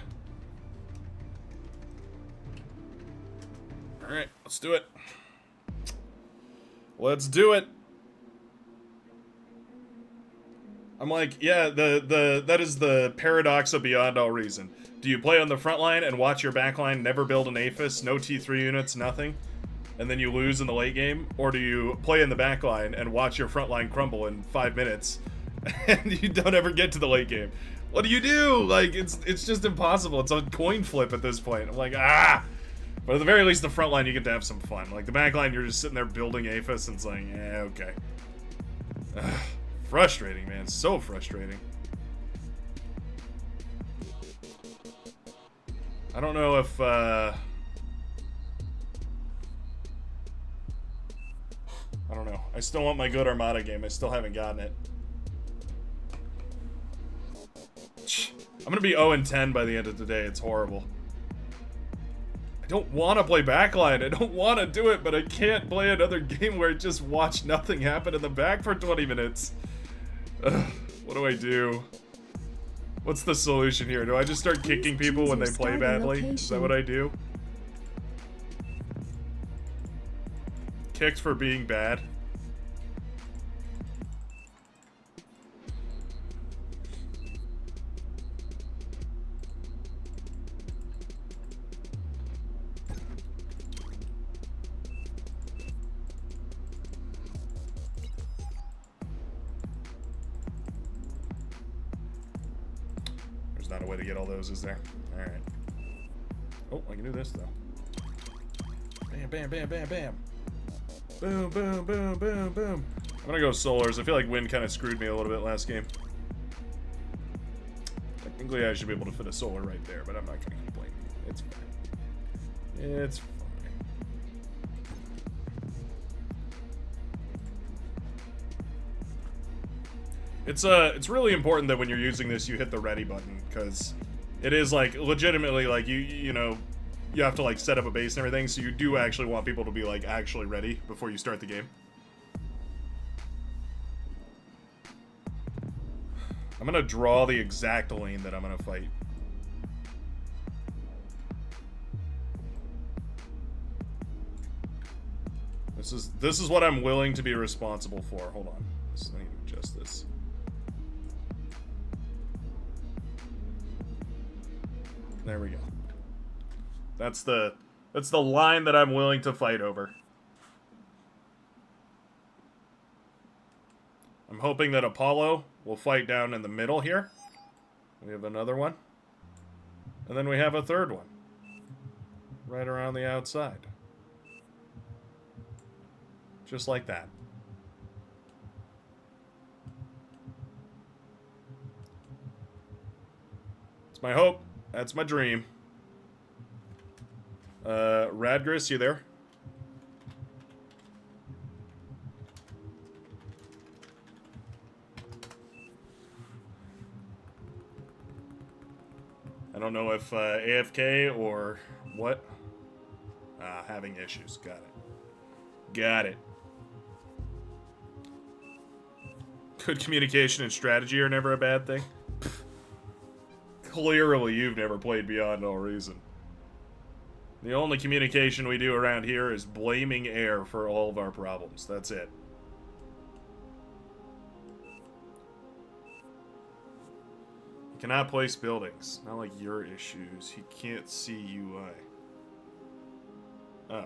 Alright, let's do it. Let's do it. I'm like, yeah, that is the paradox of Beyond All Reason. Do you play on the front line and watch your back line never build an APHIS, no T3 units, nothing? And then you lose in the late game? Or do you play in the back line and watch your front line crumble in 5 minutes and you don't ever get to the late game? What do you do? Like, it's just impossible. It's a coin flip at this point. I'm like, ah! But at the very least, the front line, you get to have some fun. Like, the back line, you're just sitting there building APHIS and it's like, yeah, okay. Ugh, frustrating, man. So frustrating. I don't know if, I don't know. I still want my good Armada game. I still haven't gotten it. I'm gonna be 0-10 by the end of the day. It's horrible. I don't want to play backline. I don't want to do it, but I can't play another game where I just watch nothing happen in the back for 20 minutes. Ugh, what do I do? What's the solution here? Do I just start kicking people when they play badly? Is that what I do? Kicked for being bad. There's not a way to get all those, is there? Alright. Oh, I can do this, though. Bam, bam, bam, bam, bam. Boom, boom, boom, boom, boom. I'm gonna go solars. I feel like wind kind of screwed me a little bit last game. Technically, I should be able to fit a solar right there, but I'm not gonna complain. It's fine. It's fine. It's really important that when you're using this, you hit the ready button, because it is like legitimately like you know. You have to like set up a base and everything, so you do actually want people to be like actually ready before you start the game. I'm gonna draw the exact lane that I'm gonna fight. This is what I'm willing to be responsible for. Hold on. I need to adjust this. There we go. That's the line that I'm willing to fight over. I'm hoping that Apollo will fight down in the middle here. We have another one. And then we have a third one. Right around the outside. Just like that. It's my hope. That's my dream. Radgris, you there? I don't know if AFK or what. Having issues. Got it. Got it. Good communication and strategy are never a bad thing. Clearly, you've never played Beyond All Reason. The only communication we do around here is blaming air for all of our problems. That's it. He cannot place buildings. Not like your issues. He can't see UI. Oh.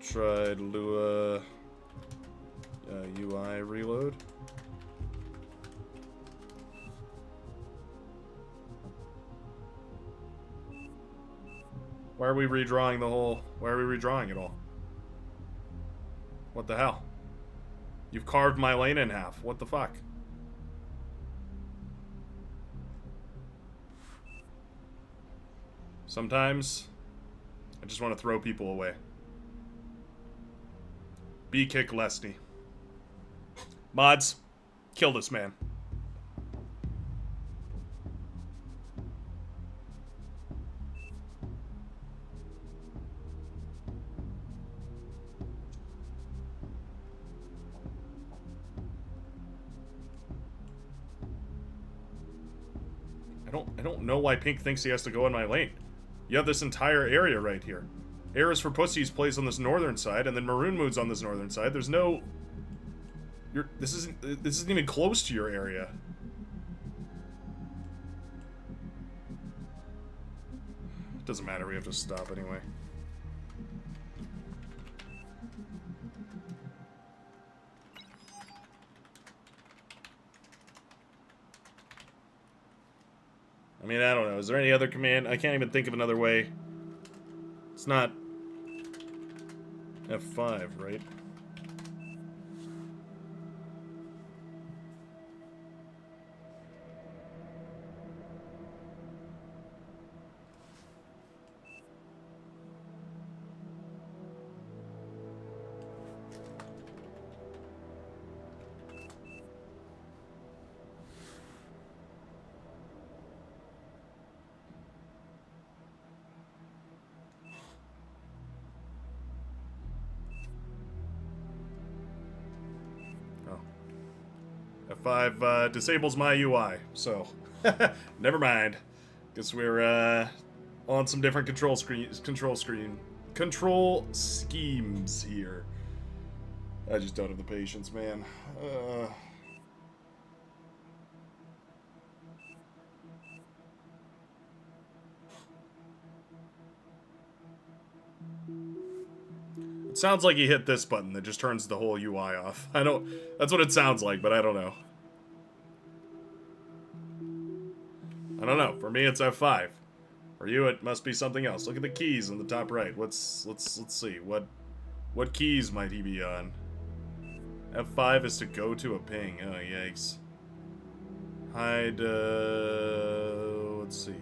Tried Lua UI reload. Why are we redrawing the whole... Why are we redrawing it all? What the hell? You've carved my lane in half. What the fuck? Sometimes, I just want to throw people away. B-kick Lesney. Mods, kill this man. I don't know why Pink thinks he has to go in my lane. You have this entire area right here. Air is for Pussies plays on this northern side, and then Maroon Mood's on this northern side. There's no... This isn't even close to your area. It doesn't matter, we have to stop anyway. I mean, I don't know. Is there any other command? I can't even think of another way. It's not F5, right? F5 disables my UI, so never mind. Guess we're on some different control schemes here. I just don't have the patience, man. It sounds like he hit this button that just turns the whole UI off. That's what it sounds like, but I don't know. I don't know. For me, it's F5. For you, it must be something else. Look at the keys on the top right. Let's see. What keys might he be on? F5 is to go to a ping. Oh, yikes. Hide, let's see.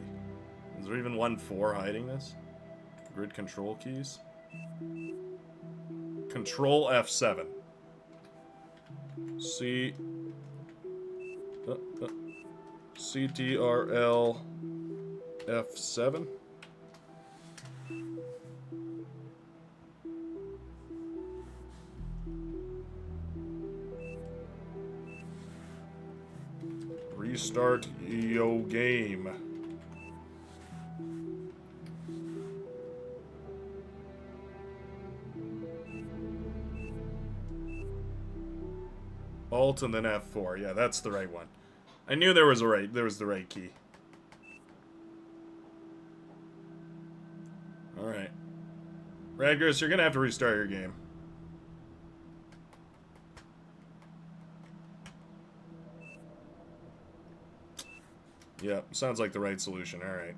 Is there even 1-4 hiding this? Grid control keys? Control F7. CTRL F7. Restart yo game. Alt and then F4. Yeah, that's the right one. I knew there was the right key. All right. Radgris, you're gonna have to restart your game. Yeah, sounds like the right solution. All right.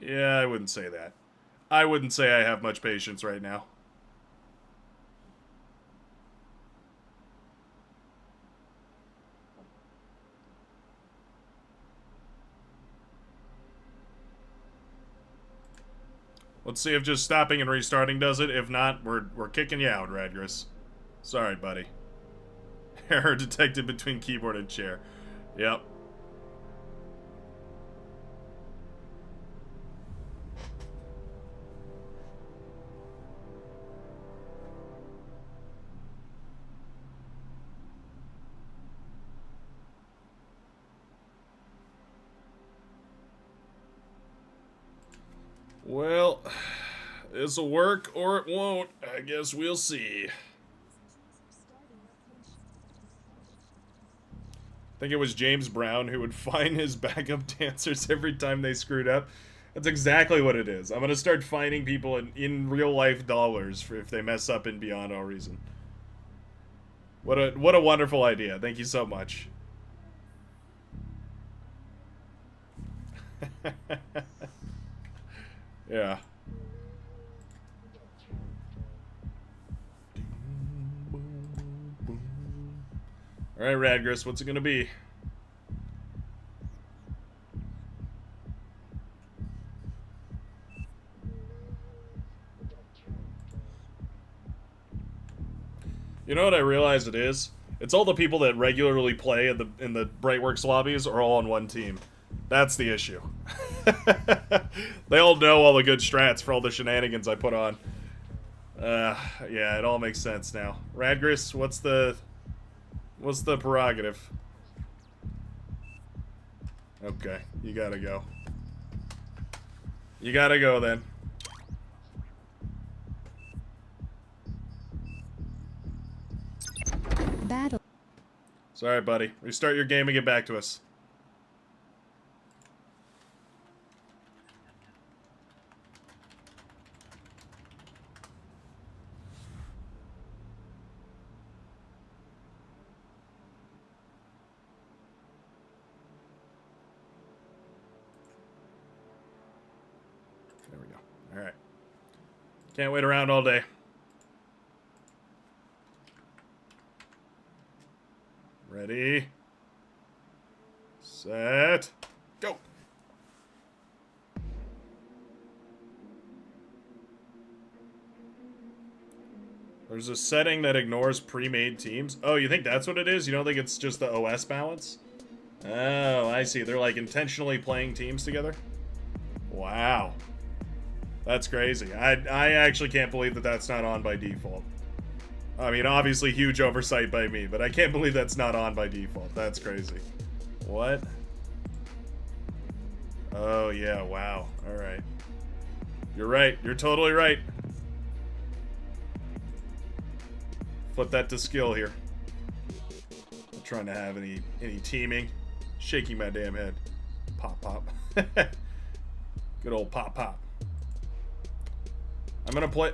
Yeah, I wouldn't say that. I wouldn't say I have much patience right now. Let's see if just stopping and restarting does it. If not, we're kicking you out, Radgris. Sorry, buddy. Error detected between keyboard and chair. Yep. Well, this'll work or it won't. I guess we'll see. I think it was James Brown who would find his backup dancers every time they screwed up. That's exactly what it is. I'm gonna start finding people in real life dollars for if they mess up in Beyond All Reason. What a wonderful idea. Thank you so much. Yeah. Alright, Radgris, what's it gonna be? You know what I realize it is? It's all the people that regularly play in the Brightworks lobbies are all on one team. That's the issue. They all know all the good strats for all the shenanigans I put on. Yeah, it all makes sense now. Radgris, what's the prerogative? Okay, you gotta go. You gotta go then. Battle. Sorry, buddy. Restart your game and get back to us. There we go. All right. Can't wait around all day. Ready, set, go. There's a setting that ignores pre-made teams. Oh, you think that's what it is? You don't think it's just the OS balance? Oh, I see. They're like intentionally playing teams together? Wow. That's crazy. I actually can't believe that that's not on by default. I mean, obviously huge oversight by me, but I can't believe that's not on by default. That's crazy. What? Oh, yeah, wow. Alright. You're right. You're totally right. Flip that to skill here. Not trying to have any teaming. Shaking my damn head. Pop, pop. Good old pop, pop. I'm gonna play...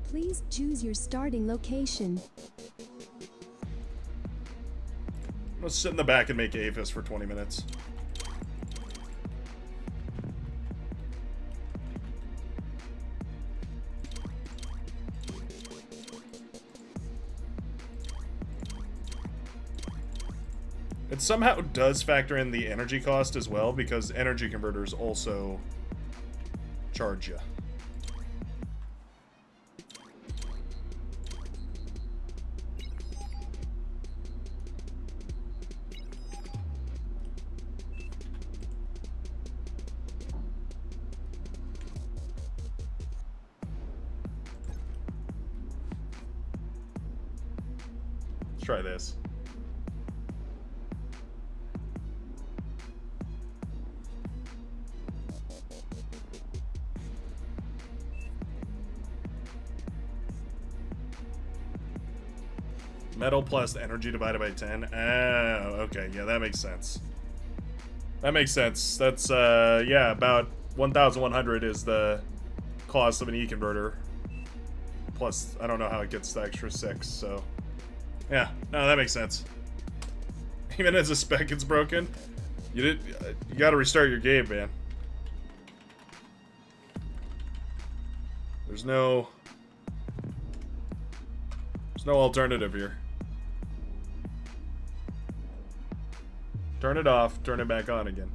Please choose your starting location. Let's sit in the back and make Aphis for 20 minutes. It somehow does factor in the energy cost as well, because energy converters also charge you. Let's try this. Metal plus energy divided by 10. Oh, okay. Yeah, that makes sense. That makes sense. That's, yeah, about 1,100 is the cost of an E-converter. Plus, I don't know how it gets the extra 6, so... Yeah, no, that makes sense. Even as a spec gets broken, you gotta restart your game, man. There's no alternative here. Turn it off, turn it back on again.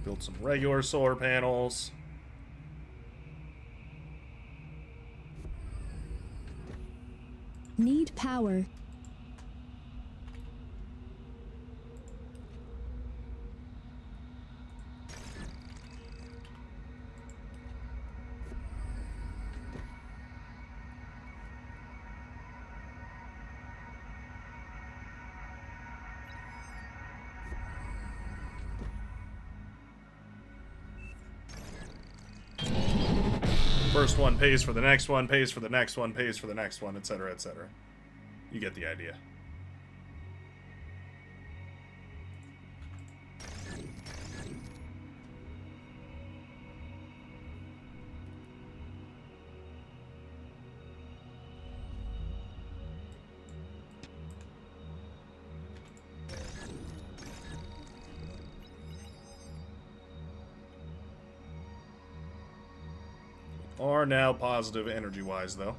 Build some regular solar panels. Need power. First one pays for the next one, pays for the next one, pays for the next one, etc., etc. You get the idea. Are now positive energy-wise, though.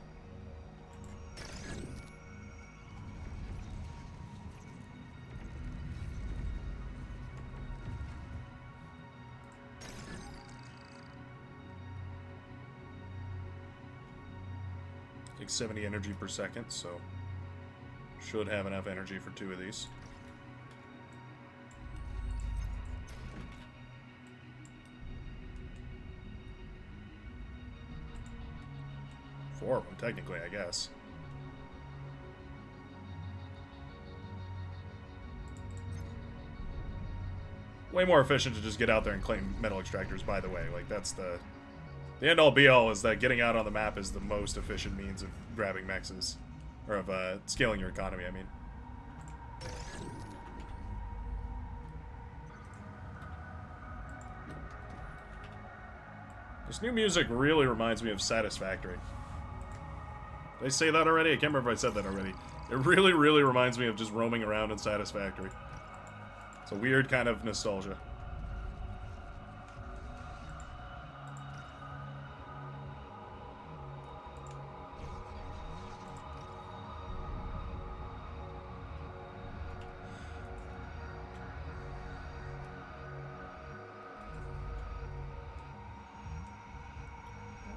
Takes 70 energy per second, so should have enough energy for 2 of these. Four of them, technically, I guess. Way more efficient to just get out there and claim metal extractors, by the way. Like, that's the end-all be-all is that getting out on the map is the most efficient means of grabbing mexes. Or of scaling your economy, I mean. This new music really reminds me of Satisfactory. Did I say that already? I can't remember if I said that already. It really, really reminds me of just roaming around in Satisfactory. It's a weird kind of nostalgia.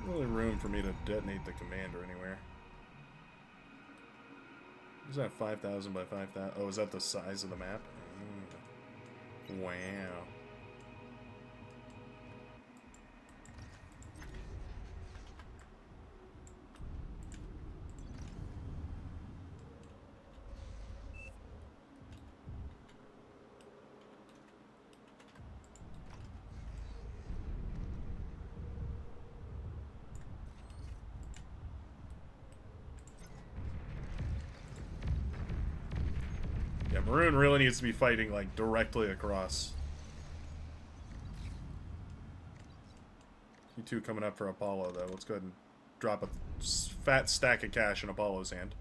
Not really room for me to detonate the commander anywhere. Is that 5,000 by 5,000? Oh, is that the size of the map? Mm. Wow. Yeah, Maroon really needs to be fighting, like, directly across. You two coming up for Apollo, though. Let's go ahead and drop a fat stack of cash in Apollo's hand.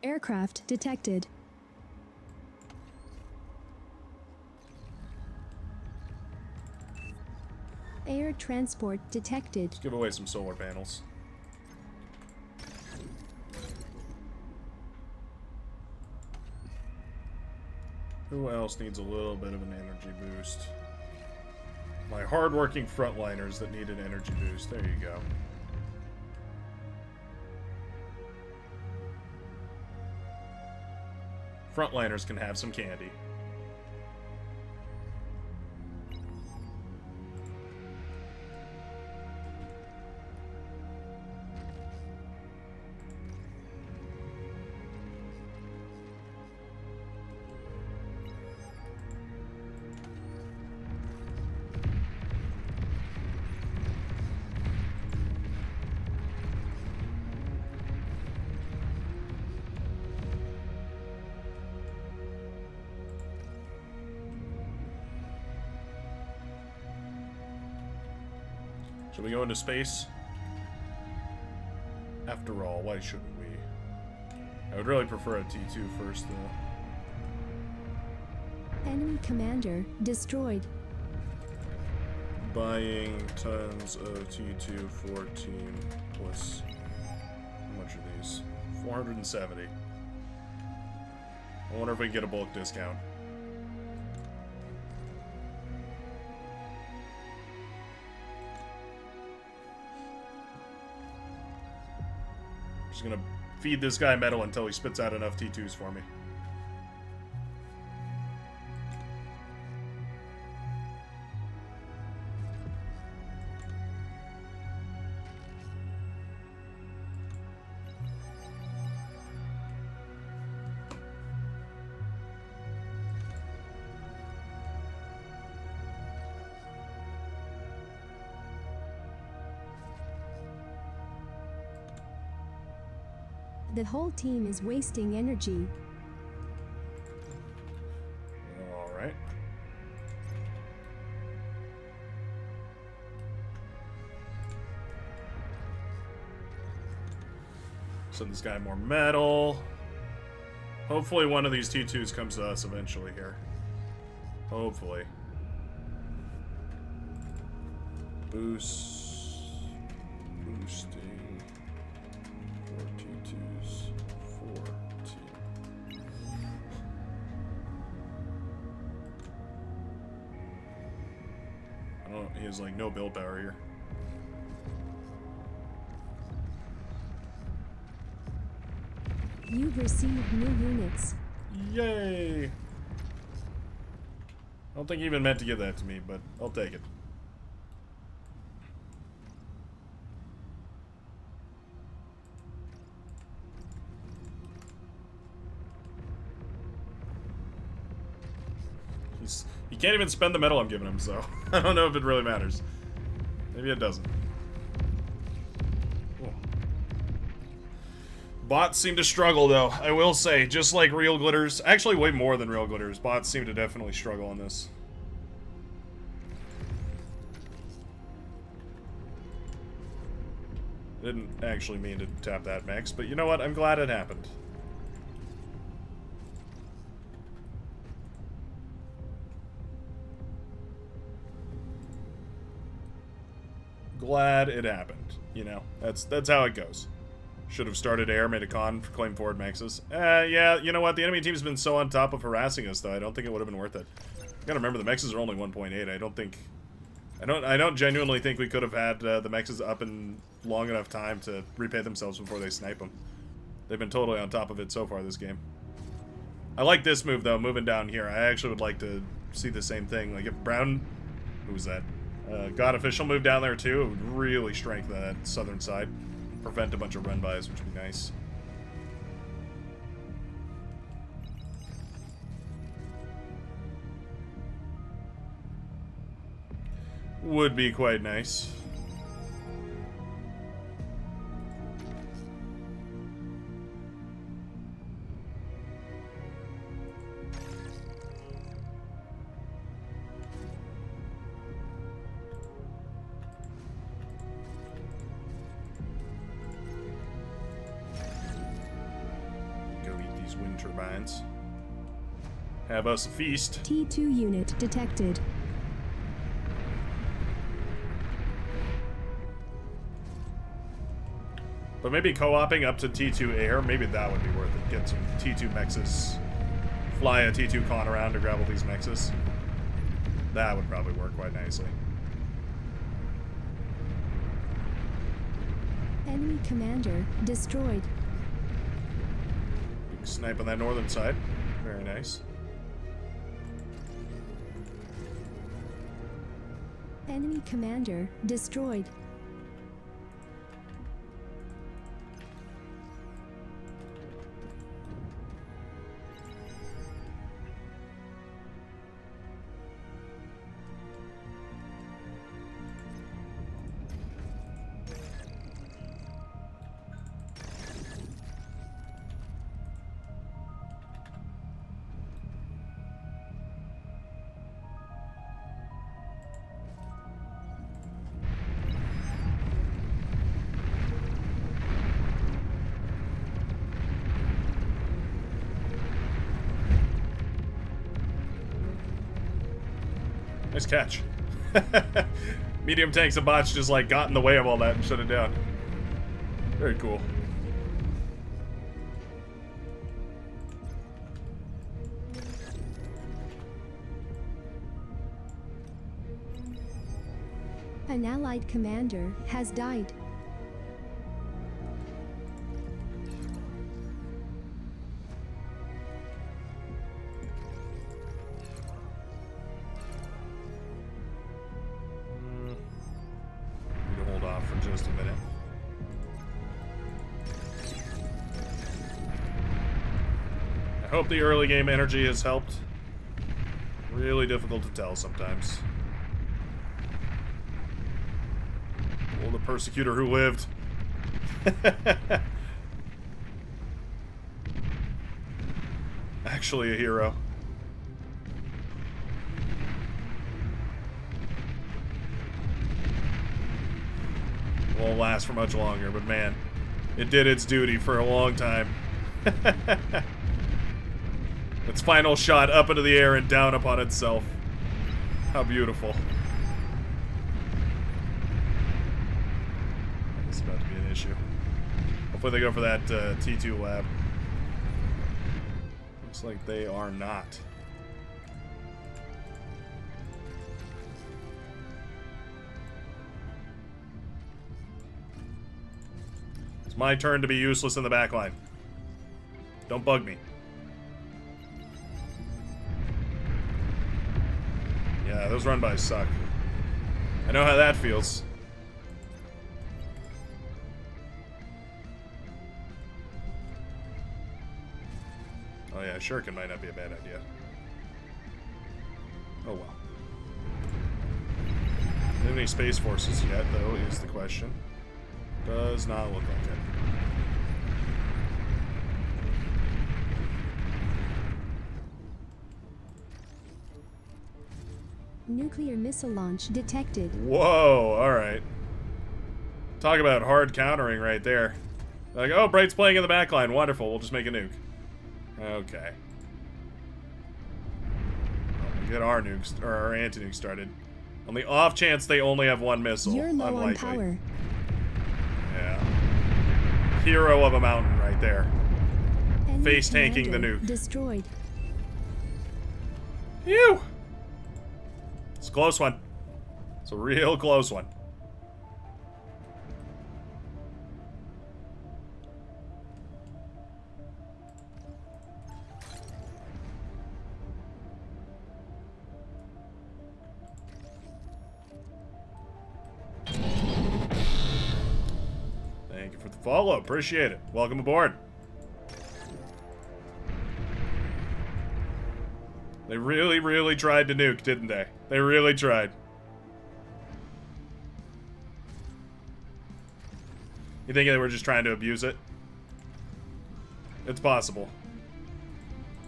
Aircraft detected. Air transport detected. Let's give away some solar panels. Who else needs a little bit of an energy boost? My hardworking frontliners that need an energy boost. There you go. Frontliners can have some candy. Should we go into space? After all, why shouldn't we? I would really prefer a T2 first, though. Enemy commander destroyed. buying tons of T214 plus, how much are these? 470. I wonder if we can get a bulk discount. Just gonna feed this guy metal until he spits out enough T2s for me. The whole team is wasting energy. Alright. Send this guy more metal. Hopefully one of these T2s comes to us eventually here. Hopefully. Boosting. 4 T2s. 14. I don't know, he has like no build power here. You've received new units. Yay! I don't think he even meant to give that to me, but I'll take it. He can't even spend the metal I'm giving him, so I don't know if it really matters. Maybe it doesn't. Cool. Bots seem to struggle, though. I will say, just like real glitters, actually way more than real glitters, bots seem to definitely struggle on this. Didn't actually mean to tap that max, but you know what? I'm glad it happened. Glad it happened. You know, that's how it goes. Should have started air, made a con, claim forward maxes. Yeah, you know what? The enemy team's been so on top of harassing us, though. I don't think it would have been worth it. You gotta remember, the mexes are only 1.8. I don't genuinely think we could have had the mexes up in long enough time to repay themselves before they snipe them. They've been totally on top of it so far this game. I like this move, though, moving down here. I actually would like to see the same thing. Like, if Brown... Who was that? God Official moved down there, too. It would really strengthen that southern side. Prevent a bunch of run-bys, which would be nice. Would be quite nice. Go eat these wind turbines. Have us a feast. T2 unit detected. But maybe co-oping up to T2 air, maybe that would be worth it. Get some T2 mexes. Fly a T2 con around to grab all these mexes. That would probably work quite nicely. Enemy commander destroyed. Big snipe on that northern side. Very nice. Enemy commander destroyed. Nice catch. Medium tanks and bots just like got in the way of all that and shut it down. Very cool. An allied commander has died. Need to hold off for just a minute. I hope the early game energy has helped. Really difficult to tell sometimes. Oh, the persecutor who lived. Actually a hero. Won't last for much longer, but man, it did its duty for a long time. Its final shot up into the air and down upon itself. How beautiful. This is about to be an issue. Hopefully they go for that T2 lab. Looks like they are not. It's my turn to be useless in the backline. Don't bug me. Yeah, those run-bys suck. I know how that feels. Oh yeah, Shuriken might not be a bad idea. Oh well. Do we have any Space Forces yet, though, is the question. Does not look like it. Nuclear missile launch detected. Whoa, alright. Talk about hard countering right there. Like, oh, Bright's playing in the backline. Wonderful, we'll just make a nuke. Okay. Well, we'll get our nukes, or our anti-nuke started. On the off chance they only have one missile. You're low on Unlikely. power. Yeah. Hero of a mountain right there. Enemy Face tanking the commander nuke. Destroyed. Phew! It's a close one. It's a real close one. Thank you for the follow. Appreciate it. Welcome aboard. They really, really tried to nuke, didn't they? They really tried. You think they were just trying to abuse it? It's possible.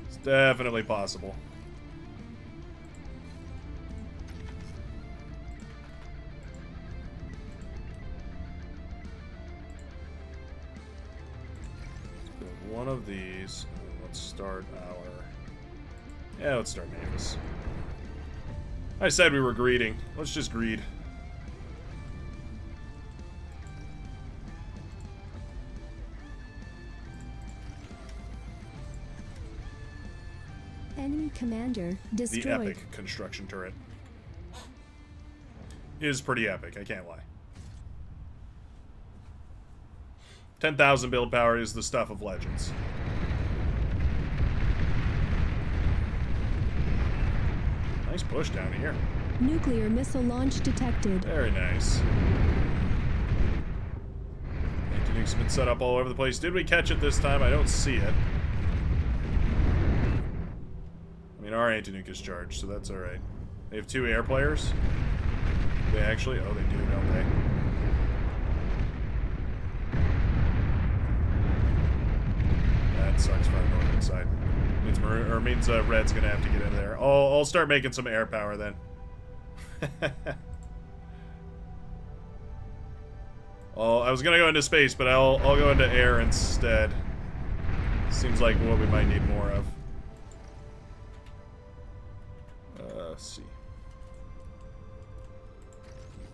It's definitely possible. Let's build one of these. And let's start our... Yeah, let's start Mavis. I said we were greeding. Let's just greed. Enemy commander destroyed. The epic construction turret. Is pretty epic, I can't lie. 10,000 build power is the stuff of legends. Nice push down here. Nuclear missile launch detected. Very nice. Anti-nuke's been set up all over the place. Did we catch it this time? I don't see it. I mean, our anti-nuke is charged, so that's alright. They have 2 air players? They actually? Oh, they do, don't they? That sucks for our northern side. Means Red's gonna have to get in there. I'll start making some air power then. Oh, I was gonna go into space, but I'll go into air instead. Seems like what we might need more of. Let's see.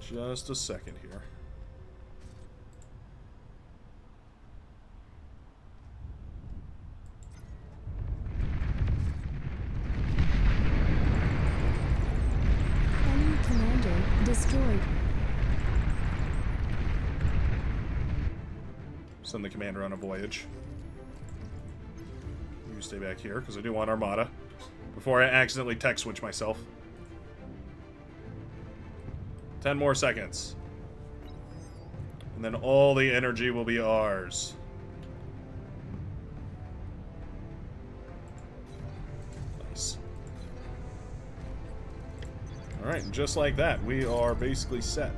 Just a second here. Enemy commander destroyed. Send the commander on a voyage. You stay back here, because I do want Armada. Before I accidentally tech switch myself. 10 more seconds. And then all the energy will be ours. Nice. Alright, and just like that, we are basically set.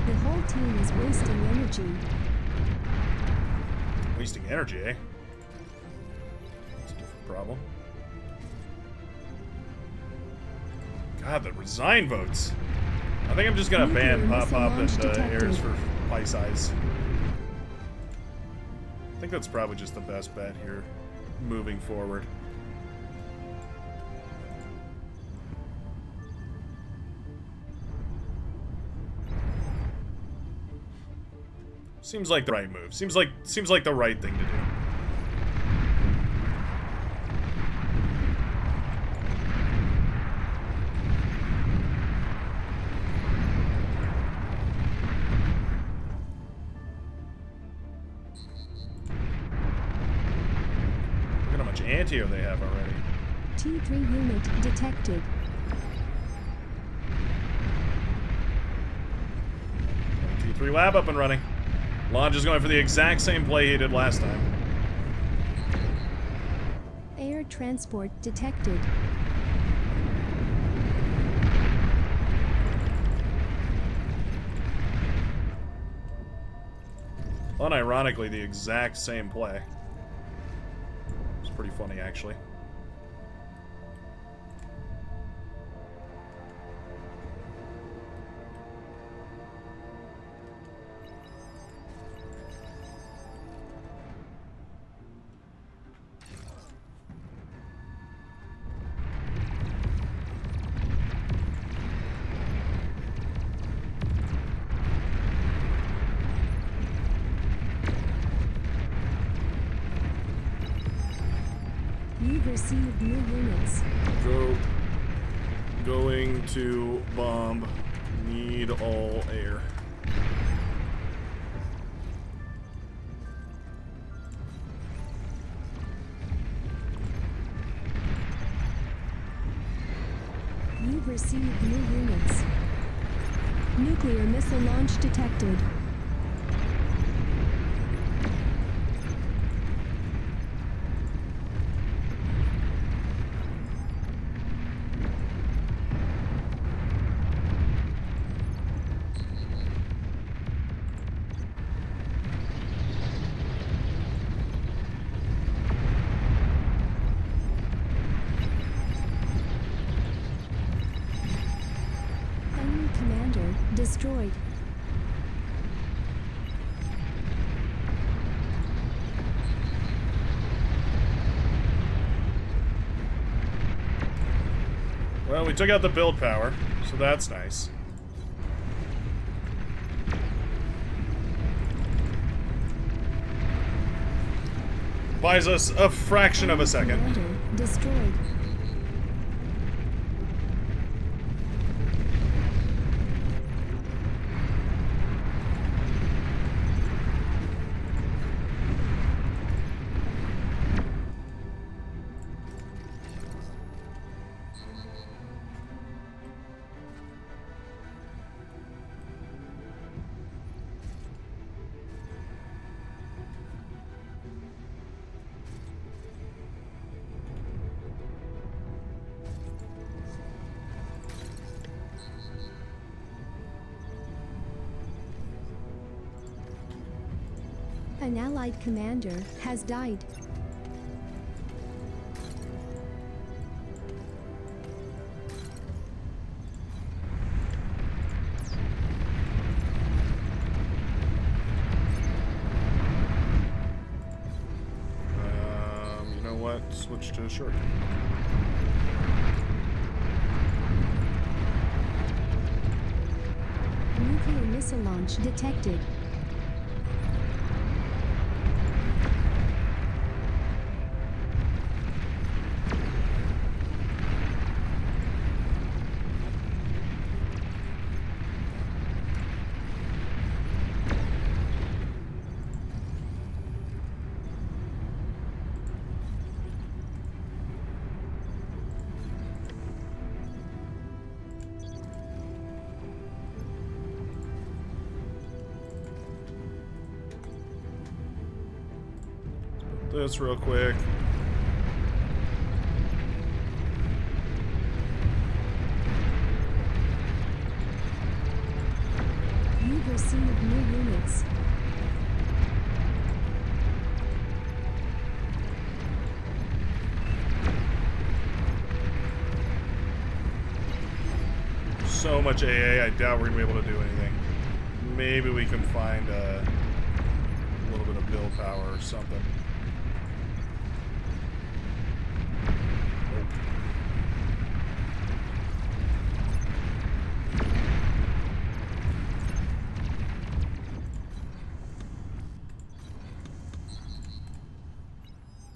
The whole team is wasting energy. Wasting energy, eh? That's a different problem. God, the resign votes. I think I'm just gonna ban Pop Pop and Heirs for Pisces. I think that's probably just the best bet here, moving forward. Seems like the right move. Seems like the right thing to do. Look at how much anti-air they have already. T3 unit detected. T3 lab up and running. Lodge is going for the exact same play he did last time. Air transport detected. Unironically, the exact same play. It's pretty funny, actually. You've received new units. Going to bomb. Need all air. You've received new units. Nuclear missile launch detected. Enemy commander destroyed. Well, we took out the build power, so that's nice. Buys us a fraction of a second. Commander destroyed. An allied commander has died. what? Switch to shuriken. Nuclear missile launch detected. This real quick. You've received new units. So much AA, I doubt we're gonna be able to do anything. Maybe we can find a little bit of build power or something.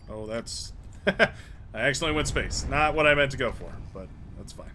Oh, that's... I accidentally went space. Not what I meant to go for, but that's fine.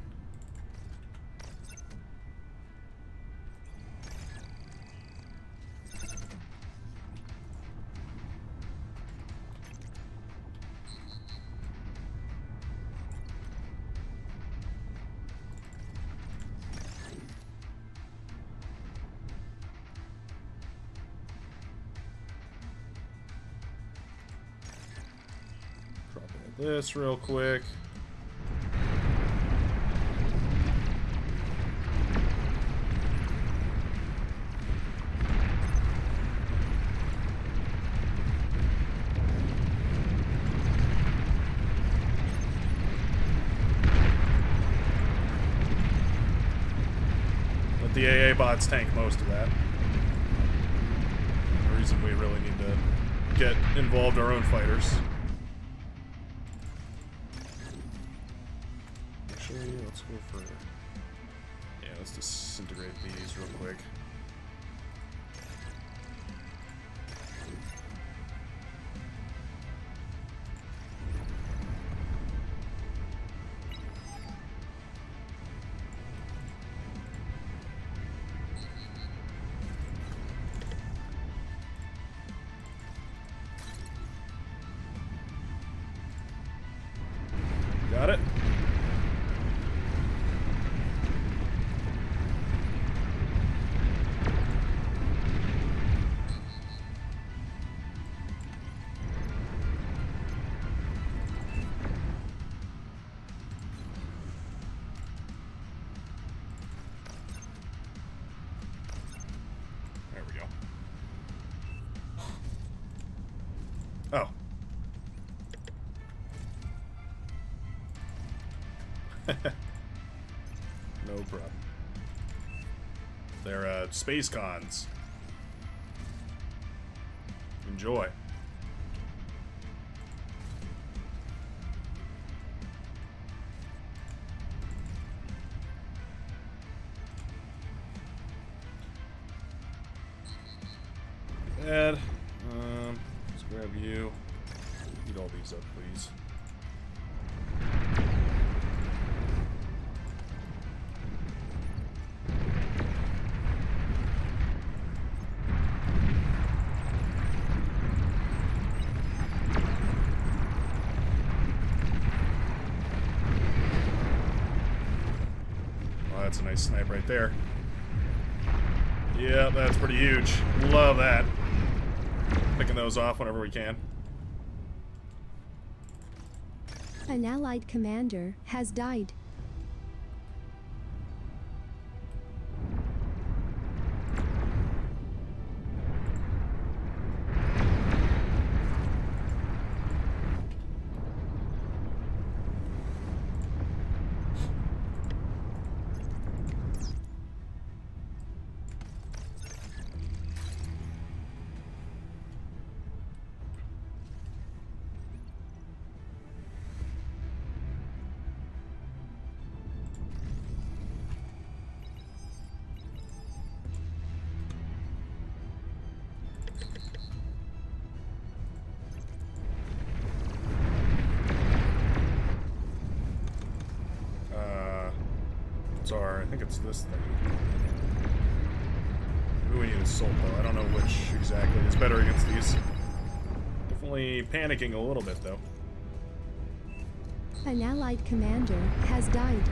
This real quick. Let the AA bots tank most of that. The reason we really need to get involved our own fighters. Let's go for... Yeah, let's disintegrate these real quick. Got it? There we go. Oh. No problem. They're space cons. Enjoy. Ed, let's grab you. Eat all these up, please. Oh, that's a nice snipe right there. Yeah, that's pretty huge. Love that. Picking those off whenever we can. An allied commander has died. assaults are. I think it's this thing. Maybe we need assault, though. I don't know which exactly is better against these. Definitely panicking a little bit, though. An allied commander has died.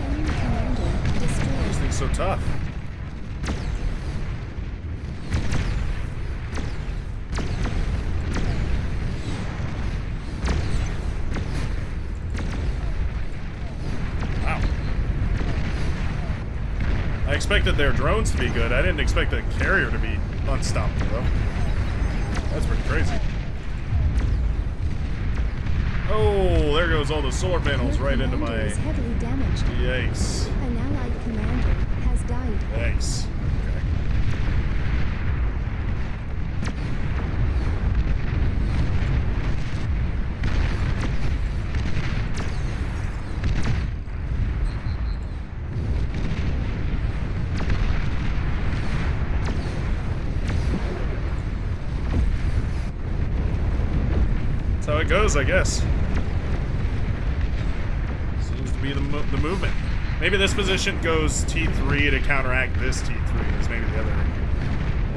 Enemy commander destroyed. This thing's so tough. Wow. I expected their drones to be good. I didn't expect the carrier to be unstoppable, though. That's pretty crazy. Oh, there goes all the solar panels Your right into commander my... is heavily damaged. Yikes. An allied commander has died. Yikes. Okay. That's how it goes, I guess. Seems to be the movement. Maybe this position goes T3 to counteract this T3 is maybe the other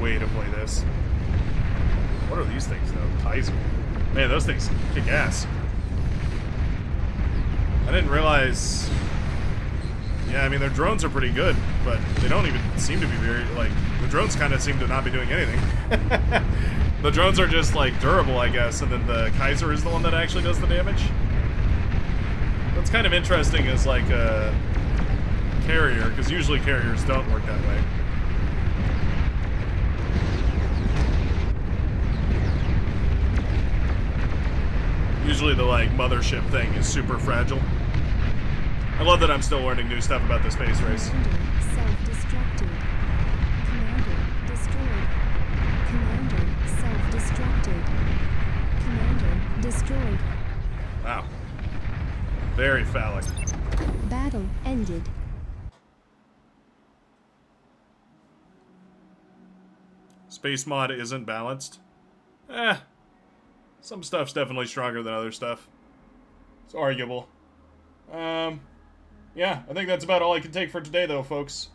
way to play this. What are these things, though? Kaiser. Man, those things kick ass. I didn't realize... Yeah, I mean, their drones are pretty good, but they don't even seem to be very, like... The drones kind of seem to not be doing anything. The drones are just, like, durable, I guess, and then the Kaiser is the one that actually does the damage. What's kind of interesting is, like, a carrier, because usually carriers don't work that way. Usually the, like, mothership thing is super fragile. I love that I'm still learning new stuff about the space race. Commander self-destructed. Commander destroyed. Commander self-destructed. Commander destroyed. Wow. Very phallic. Battle ended. Space mod isn't balanced. Some stuff's definitely stronger than other stuff. It's arguable. Yeah, I think that's about all I can take for today, though, folks.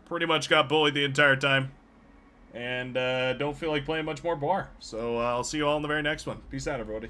Pretty much got bullied the entire time. And don't feel like playing much more bar. So I'll see you all in the very next one. Peace out, everybody.